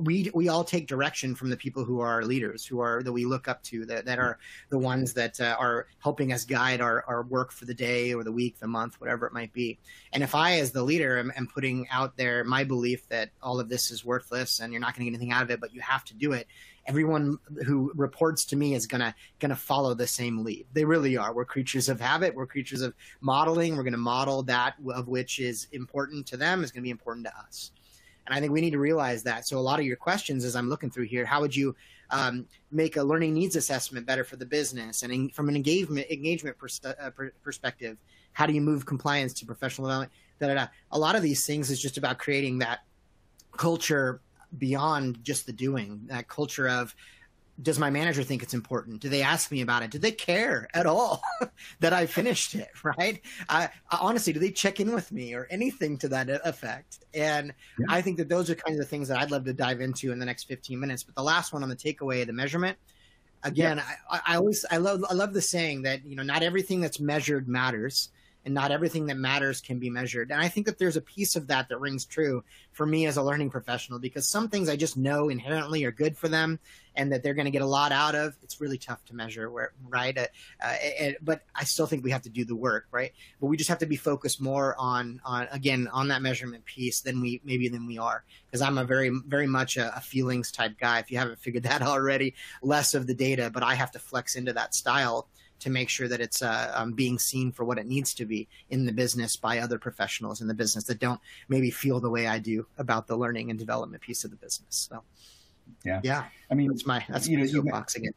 we all take direction from the people who are leaders, that we look up to, that are the ones that are helping us guide our work for the day or the week, the month, whatever it might be. And if I, as the leader, am putting out there my belief that all of this is worthless and you're not going to get anything out of it, but you have to do it, everyone who reports to me is gonna follow the same lead. They really are. We're creatures of habit. We're creatures of modeling. We're going to model that of which is important to them is going to be important to us. And I think we need to realize that. So a lot of your questions, as I'm looking through here, how would you make a learning needs assessment better for the business? And from an engagement perspective, how do you move compliance to professional development? A lot of these things is just about creating that culture beyond just the doing, that culture of, does my manager think it's important? Do they ask me about it? Do they care at all that I finished it, right? Honestly, do they check in with me or anything to that effect? And yeah. I think that those are kinds of things that I'd love to dive into in the next 15 minutes. But the last one on the takeaway, the measurement, again, yeah. I love the saying that, not everything that's measured matters, and not everything that matters can be measured. And I think that there's a piece of that rings true for me as a learning professional, because some things I just know inherently are good for them and that they're going to get a lot out of. It's really tough to measure, right? But I still think we have to do the work, right? But we just have to be focused more on that measurement piece than we are. Because I'm a very, very much a feelings type guy. If you haven't figured that out already, less of the data, but I have to flex into that style to make sure that it's being seen for what it needs to be in the business by other professionals in the business that don't maybe feel the way I do about the learning and development piece of the business. So, yeah. I mean, that's my soapbox again.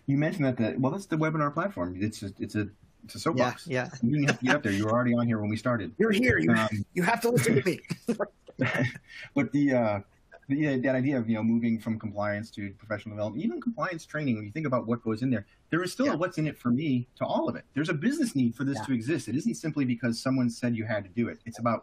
You mentioned that that's the webinar platform. It's a soapbox. Yeah. You didn't have to get up there. You were already on here when we started. You're here. You have to listen to me. But that idea of, moving from compliance to professional development, even compliance training, when you think about what goes in there is still a what's in it for me to all of it. There's a business need for this to exist. It isn't simply because someone said you had to do it. It's about,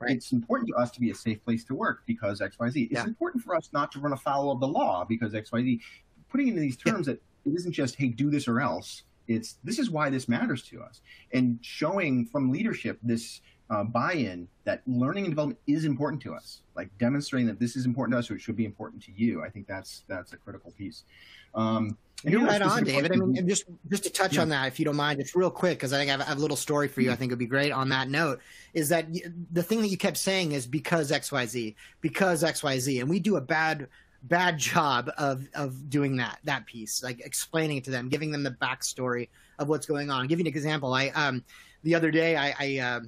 it's important to us to be a safe place to work because X, Y, Z. It's important for us not to run afoul of the law because X, Y, Z. Putting into these terms that it isn't just, hey, do this or else. It's, this is why this matters to us. And showing from leadership this buy-in that learning and development is important to us, like demonstrating that this is important to us, so it should be important to you. I think that's a critical piece. You're right on, David. I mean, just to touch on that, if you don't mind, just real quick, because I think I have a little story for you. I think it'd be great on that note, is that the thing that you kept saying is because XYZ, and we do a bad job of doing that piece, like explaining it to them, giving them the backstory of what's going on. I'll give you an example. The other day, I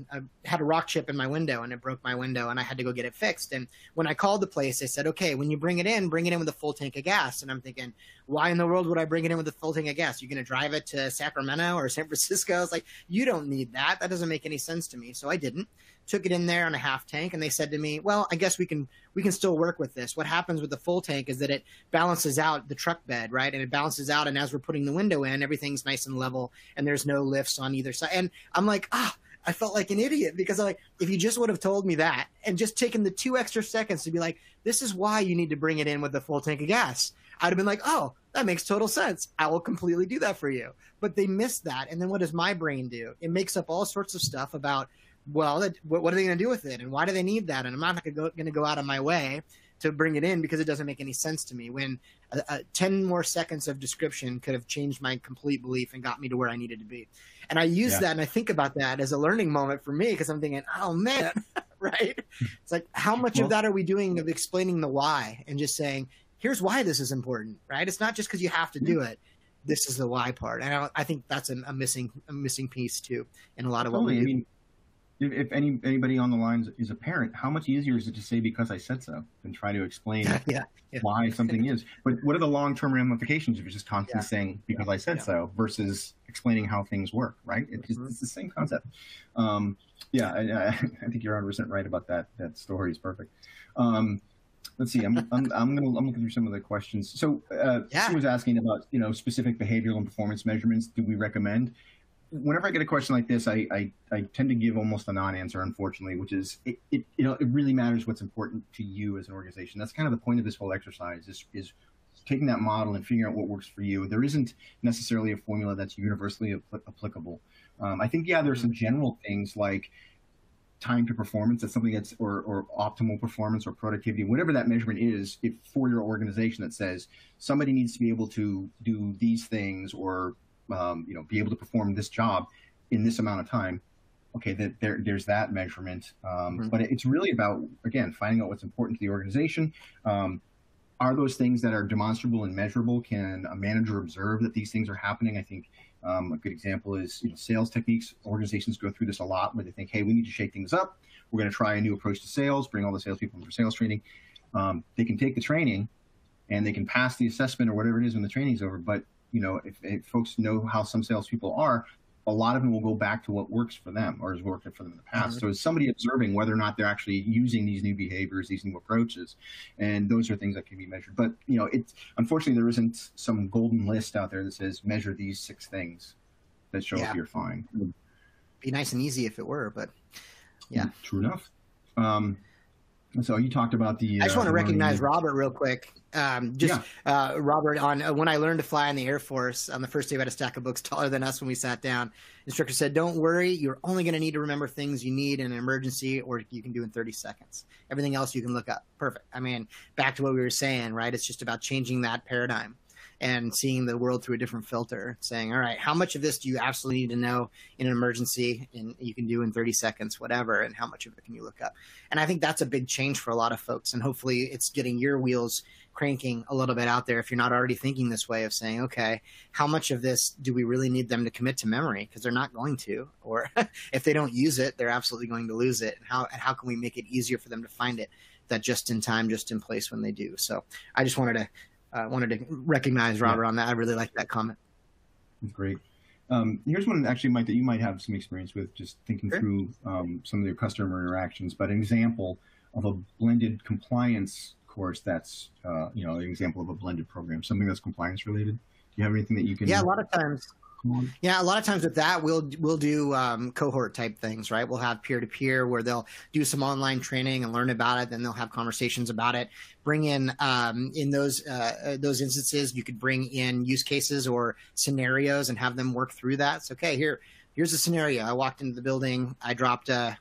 had a rock chip in my window, and it broke my window, and I had to go get it fixed. And when I called the place, they said, okay, when you bring it in with a full tank of gas. And I'm thinking, why in the world would I bring it in with a full tank of gas? You're going to drive it to Sacramento or San Francisco? I was like, you don't need that. That doesn't make any sense to me. So I didn't. Took it in there on a half tank, and they said to me, well, I guess we can still work with this. What happens with the full tank is that it balances out the truck bed, right? And it balances out, and as we're putting the window in, everything's nice and level, and there's no lifts on either side. And I'm like, I felt like an idiot because I'm like, if you just would have told me that and just taken the 2 extra seconds to be like, this is why you need to bring it in with the full tank of gas, I'd have been like, oh, that makes total sense. I will completely do that for you. But they missed that. And then what does my brain do? It makes up all sorts of stuff about, well, what are they going to do with it? And why do they need that? And I'm not going to go out of my way to bring it in because it doesn't make any sense to me when 10 more seconds of description could have changed my complete belief and got me to where I needed to be. And I use that and I think about that as a learning moment for me because I'm thinking, oh, man, right? It's like, how much of that are we doing of explaining the why and just saying, here's why this is important, right? It's not just because you have to do it. This is the why part. And I think that's a missing piece, too, in a lot of what we do. I mean, if anybody on the line is a parent, how much easier is it to say because I said so than try to explain why something is? But what are the long-term ramifications if you're just constantly saying because I said so versus explaining how things work, right? It's the same concept. I think you're 100% right about that. That story is perfect. Let's see. I'm looking through some of the questions. So she was asking about specific behavioral and performance measurements. Do we recommend? Whenever I get a question like this, I tend to give almost a non-answer, unfortunately, which is it really matters what's important to you as an organization. That's kind of the point of this whole exercise is taking that model and figuring out what works for you. There isn't necessarily a formula that's universally applicable. I think, there's some general things like time to performance. That's something that's or optimal performance or productivity, whatever that measurement is, if for your organization that says somebody needs to be able to do these things or be able to perform this job in this amount of time. Okay, there's that measurement. But it's really about, again, finding out what's important to the organization. Are those things that are demonstrable and measurable? Can a manager observe that these things are happening? I think a good example is sales techniques. Organizations go through this a lot where they think, hey, we need to shake things up. We're going to try a new approach to sales, bring all the salespeople for sales training. They can take the training and they can pass the assessment or whatever it is when the training's over. But if folks know how some salespeople are, a lot of them will go back to what works for them or has worked for them in the past. So is somebody observing whether or not they're actually using these new behaviors, these new approaches, and those are things that can be measured. But it's unfortunately there isn't some golden list out there that says measure these 6 things that show if you're fine. Be nice and easy if it were, but true enough. So you talked about the. I just want to recognize Robert real quick. Robert, on when I learned to fly in the Air Force, on the first day we had a stack of books taller than us when we sat down. Instructor said, don't worry, you're only going to need to remember things you need in an emergency or you can do in 30 seconds. Everything else you can look up. Perfect. I mean, back to what we were saying, right? It's just about changing that paradigm and seeing the world through a different filter, saying, all right, how much of this do you absolutely need to know in an emergency and you can do in 30 seconds, whatever, and how much of it can you look up? And I think that's a big change for a lot of folks. And hopefully it's getting your wheels cranking a little bit out there if you're not already thinking this way of saying, okay, how much of this do we really need them to commit to memory? Because they're not going to, or if they don't use it, they're absolutely going to lose it. And how can we make it easier for them to find it, that just in time, just in place when they do? So I just wanted to recognize Robert on that. I really like that comment. Great. Here's one actually, Mike, that you might have some experience with, just thinking through some of your customer interactions, but an example of a blended compliance course that's, an example of a blended program, something that's compliance related? Do you have anything that you can? Yeah, a lot of times. Yeah, a lot of times with that, we'll do cohort type things, right? We'll have peer-to-peer where they'll do some online training and learn about it. Then they'll have conversations about it. Bring in those instances, you could bring in use cases or scenarios and have them work through that. So, okay, here's a scenario. I walked into the building. I dropped a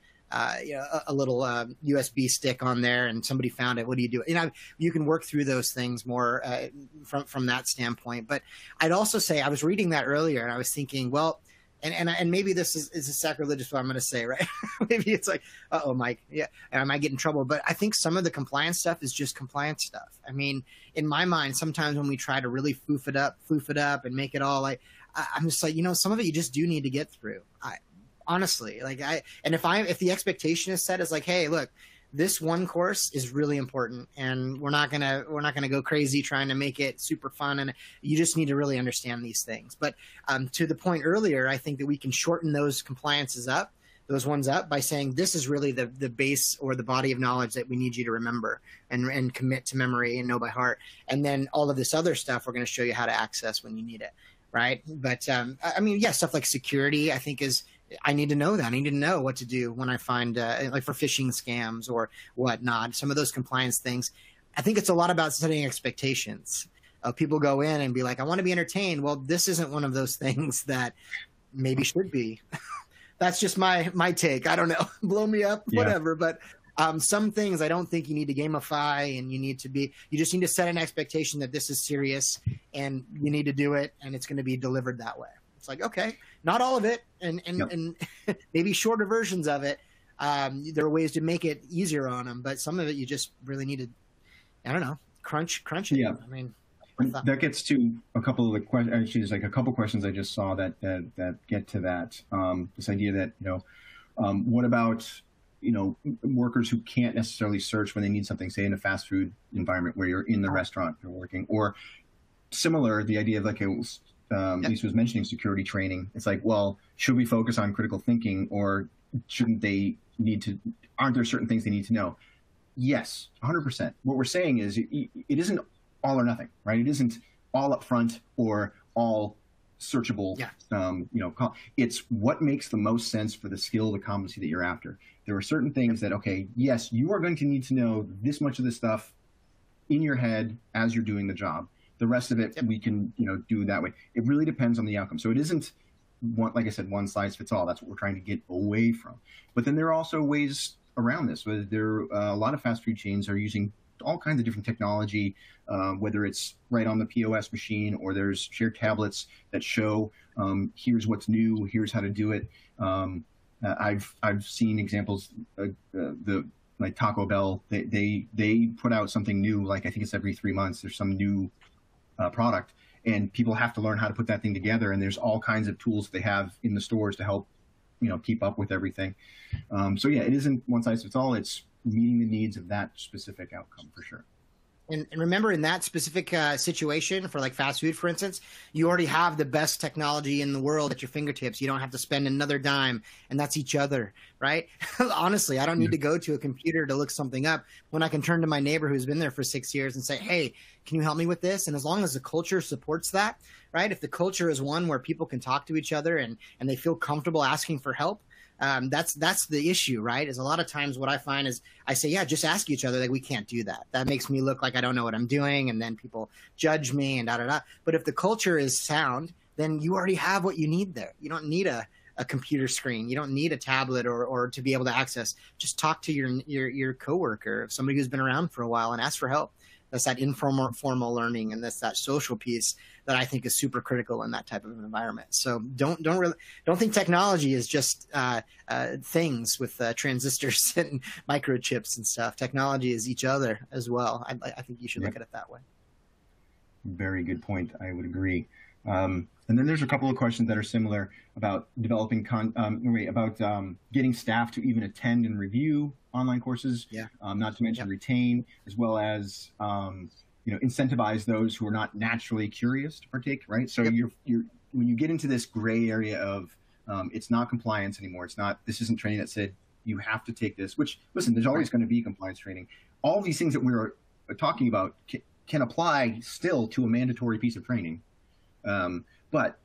little USB stick on there, and somebody found it. What do you do? You can work through those things more from that standpoint. But I'd also say, I was reading that earlier, and I was thinking, well, and maybe this is a sacrilegious what I'm going to say, right? Maybe it's like, uh-oh, Mike, yeah, and I might get in trouble. But I think some of the compliance stuff is just compliance stuff. I mean, in my mind, sometimes when we try to really foof it up, and make it all like, I'm just like, some of it you just do need to get through. Honestly, if the expectation is set as like, hey, look, this one course is really important, and we're not gonna go crazy trying to make it super fun, and you just need to really understand these things. But to the point earlier, I think that we can shorten those ones up by saying this is really the base or the body of knowledge that we need you to remember and commit to memory and know by heart, and then all of this other stuff we're going to show you how to access when you need it, right? But stuff like security, I think I need to know that. I need to know what to do when I find, like for phishing scams or whatnot, some of those compliance things. I think it's a lot about setting expectations. People go in and be like, I want to be entertained. Well, this isn't one of those things that maybe should be. That's just my take. I don't know. Blow me up, whatever. But some things I don't think you need to gamify, and you just need to set an expectation that this is serious and you need to do it, and it's going to be delivered that way. It's like, okay, not all of it, and maybe shorter versions of it. There are ways to make it easier on them, but some of it you just really need to, I don't know, crunch it. Yeah. I mean, that gets to a couple of the questions. Actually, there's like a couple questions I just saw that get to that. This idea that what about workers who can't necessarily search when they need something, say in a fast food environment where you're in the restaurant you're working, or similar, the idea of like Lisa was mentioning security training. It's like, well, should we focus on critical thinking, or shouldn't they aren't there certain things they need to know? Yes, 100%. What we're saying is it isn't all or nothing, right? It isn't all up front or all searchable. It's what makes the most sense for the skill, the competency that you're after. There are certain things that, okay, yes, you are going to need to know this much of this stuff in your head as you're doing the job. The rest of it, we can, do that way. It really depends on the outcome. So it isn't, like I said, one size fits all. That's what we're trying to get away from. But then there are also ways around this. A lot of fast food chains are using all kinds of different technology, whether it's right on the POS machine, or there's shared tablets that show, here's what's new, here's how to do it. I've seen examples, like Taco Bell, they put out something new, like I think it's every 3 months, there's some new product, and people have to learn how to put that thing together, and there's all kinds of tools they have in the stores to help keep up with everything. It isn't one size fits all. It's meeting the needs of that specific outcome for sure. And remember, in that specific situation for like fast food, for instance, you already have the best technology in the world at your fingertips. You don't have to spend another dime, and that's each other, right? Honestly, I don't need to go to a computer to look something up when I can turn to my neighbor who's been there for 6 years and say, hey, can you help me with this? And as long as the culture supports that, right? If the culture is one where people can talk to each other and they feel comfortable asking for help, that's the issue, right? Is a lot of times what I find is I say, yeah, just ask each other. Like, we can't do that. That makes me look like I don't know what I'm doing, and then people judge me and da-da-da. But if the culture is sound, then you already have what you need there. You don't need a computer screen. You don't need a tablet or to be able to access. Just talk to your coworker, somebody who's been around for a while, and ask for help. That's that informal learning, and that's that social piece that I think is super critical in that type of environment. So don't think technology is just things with transistors and microchips and stuff. Technology is each other as well. I think you should look at it that way. Very good point. I would agree. And then there's a couple of questions that are similar about developing getting staff to even attend and review online courses. Not to mention retain, as well as incentivize those who are not naturally curious to partake. Right. So you're when you get into this gray area of it's not compliance anymore. This isn't training that said you have to take this. Which, listen, there's always going to be compliance training. All these things that we're talking about can apply still to a mandatory piece of training. But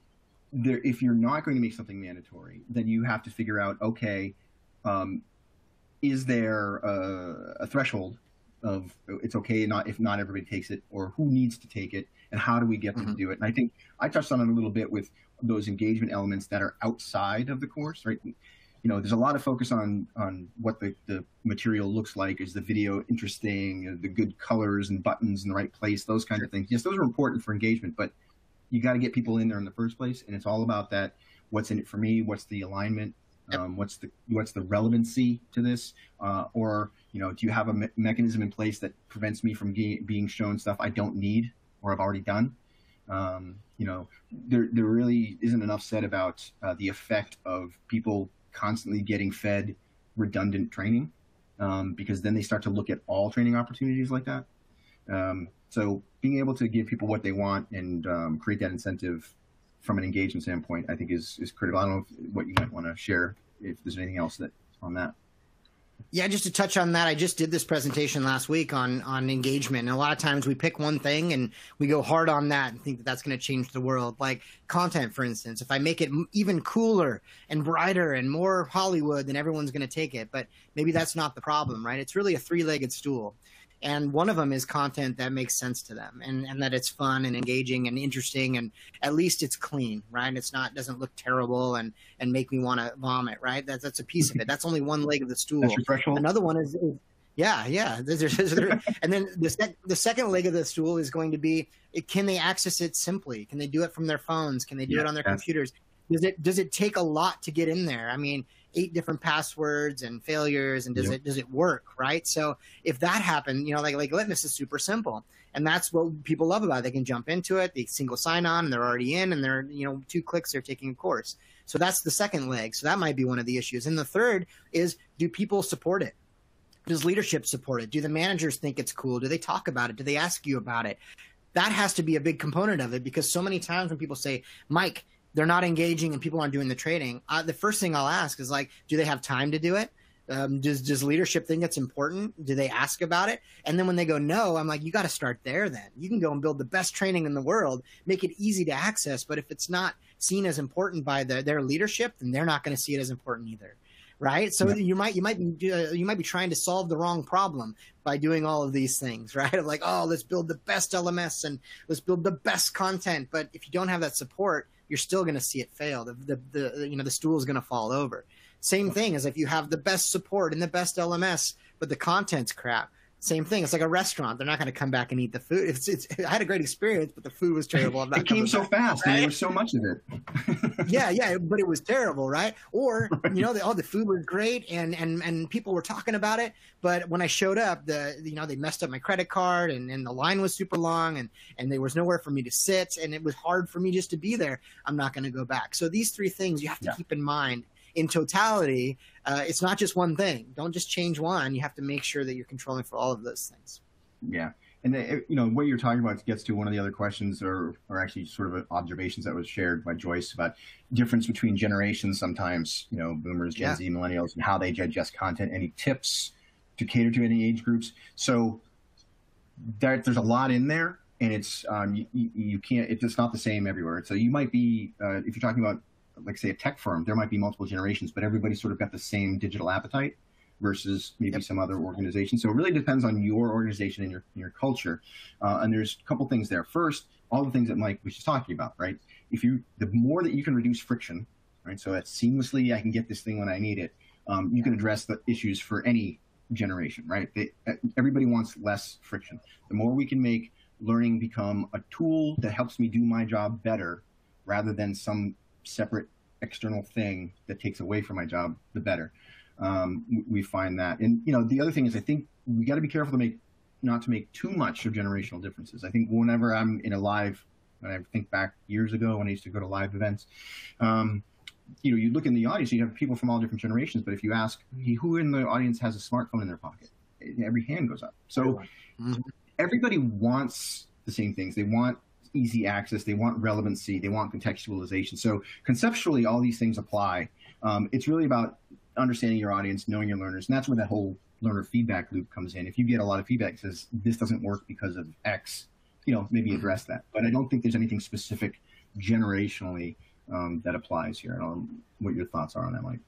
if you're not going to make something mandatory, then you have to figure out, okay, is there a threshold of it's okay if not everybody takes it, or who needs to take it, and how do we get them to do it? And I think I touched on it a little bit with those engagement elements that are outside of the course, right? There's a lot of focus on what the material looks like. Is the video interesting? The good colors and buttons in the right place? Those kind of things. Yes, those are important for engagement, but you got to get people in there in the first place. And it's all about that. What's in it for me? What's the alignment? What's the relevancy to this? Or do you have a mechanism in place that prevents me from being shown stuff I don't need or I've already done? There really isn't enough said about the effect of people constantly getting fed redundant training, because then they start to look at all training opportunities like that. So being able to give people what they want and create that incentive from an engagement standpoint, I think is critical. I don't know what you might want to share, if there's anything else on that. Yeah, just to touch on that, I just did this presentation last week on engagement. And a lot of times we pick one thing and we go hard on that and think that that's going to change the world. Like content, for instance, if I make it even cooler and brighter and more Hollywood, then everyone's going to take it. But maybe that's not the problem, right? It's really a three-legged stool. And one of them is content that makes sense to them and that it's fun and engaging and interesting, and at least it's clean, right? Doesn't look terrible and make me want to vomit, right? That's a piece of it. That's only one leg of the stool. That's your threshold. Another one is yeah. And then the second leg of the stool is going to be, can they access it simply? Can they do it from their phones? Can they do it on their computers? Does it take a lot to get in there? I mean, 8 different passwords and failures, and does it work, right? So if that happened, like Litmos is super simple, and that's what people love about it. They can jump into it, they single sign on, and they're already in, and they're 2 clicks, they're taking a course. So that's the second leg. So that might be one of the issues. And the third is, do people support it? Does leadership support it? Do the managers think it's cool? Do they talk about it? Do they ask you about it? That has to be a big component of it, because so many times when people say, Mike, they're not engaging and people aren't doing the training, the first thing I'll ask is, like, do they have time to do it? Does leadership think it's important? Do they ask about it? And then when they go no, I'm like, you got to start there then. You can go and build the best training in the world, make it easy to access, but if it's not seen as important by their leadership, then they're not going to see it as important either. Right. So you might be trying to solve the wrong problem by doing all of these things, right? Of like, oh, let's build the best LMS and let's build the best content. But if you don't have that support, you're still going to see it fail. The stool is going to fall over. Same thing as if you have the best support and the best LMS, but the content's crap. Same thing. It's like a restaurant. They're not going to come back and eat the food. I had a great experience, but the food was terrible. It came so fast, right? And there was so much of it. yeah, but it was terrible, right? Or the food was great, and people were talking about it, but when I showed up, they messed up my credit card, and the line was super long, and there was nowhere for me to sit, and it was hard for me just to be there. I'm not going to go back. So these 3 things you have to keep in mind. In totality, it's not just one thing. Don't just change one. You have to make sure that you're controlling for all of those things. Yeah. And what you're talking about gets to one of the other questions, or actually sort of observations that was shared by Joyce about difference between generations sometimes, boomers, Gen Z, millennials, and how they digest content. Any tips to cater to any age groups? So there's a lot in there, and it's it's not the same everywhere. So you might be, if you're talking about, like, say, a tech firm, there might be multiple generations, but everybody's sort of got the same digital appetite versus maybe some other organization. So it really depends on your organization and your culture. And there's a couple things there. First, all the things that Mike was just talking about, right? The more that you can reduce friction, right? So that seamlessly I can get this thing when I need it. You can address the issues for any generation, right? Everybody wants less friction. The more we can make learning become a tool that helps me do my job better, rather than some separate external thing that takes away from my job, the better. We find that. And, the other thing is, I think we got to be careful not to make too much of generational differences. I think whenever I'm in when I think back years ago when I used to go to live events, you look in the audience, you have people from all different generations, but if you ask who in the audience has a smartphone in their pocket, every hand goes up. So everybody wants the same things. They want easy access, they want relevancy, they want contextualization. So conceptually, all these things apply. It's really about understanding your audience, knowing your learners, and that's where that whole learner feedback loop comes in. If you get a lot of feedback that says this doesn't work because of X, maybe address that. But I don't think there's anything specific generationally that applies here. I don't know what your thoughts are on that, Mike.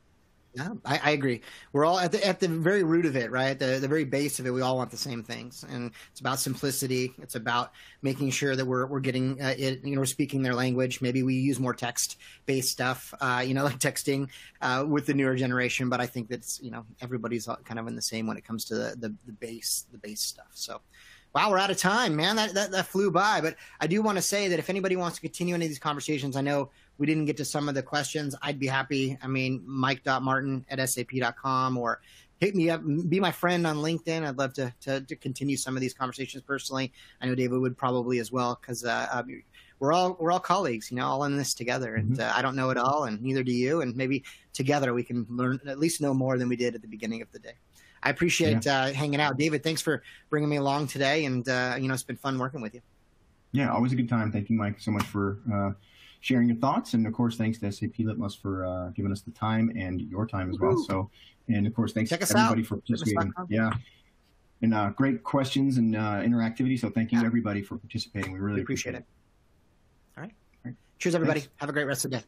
Yeah, I agree. We're all at the very root of it, right? The very base of it. We all want the same things, and it's about simplicity. It's about making sure that we're getting it. We're speaking their language. Maybe we use more text-based stuff, like texting with the newer generation. But I think that's everybody's kind of in the same when it comes to the base stuff. So. Wow, we're out of time, man. That flew by. But I do want to say that if anybody wants to continue any of these conversations, I know we didn't get to some of the questions. I'd be happy. I mean, mike.martin@sap.com, or hit me up, be my friend on LinkedIn. I'd love to continue some of these conversations personally. I know David would probably as well, because we're all colleagues, all in this together. And I don't know it all, and neither do you. And maybe together we can learn, at least know more than we did at the beginning of the day. I appreciate hanging out. David, thanks for bringing me along today. And, it's been fun working with you. Yeah, always a good time. Thank you, Mike, so much for sharing your thoughts. And, of course, thanks to SAP Litmos for giving us the time and your time as well. So, and, of course, thanks to everybody for participating. Yeah. And great questions and interactivity. So thank you, everybody, for participating. We really appreciate it. All right. Cheers, everybody. Thanks. Have a great rest of the day.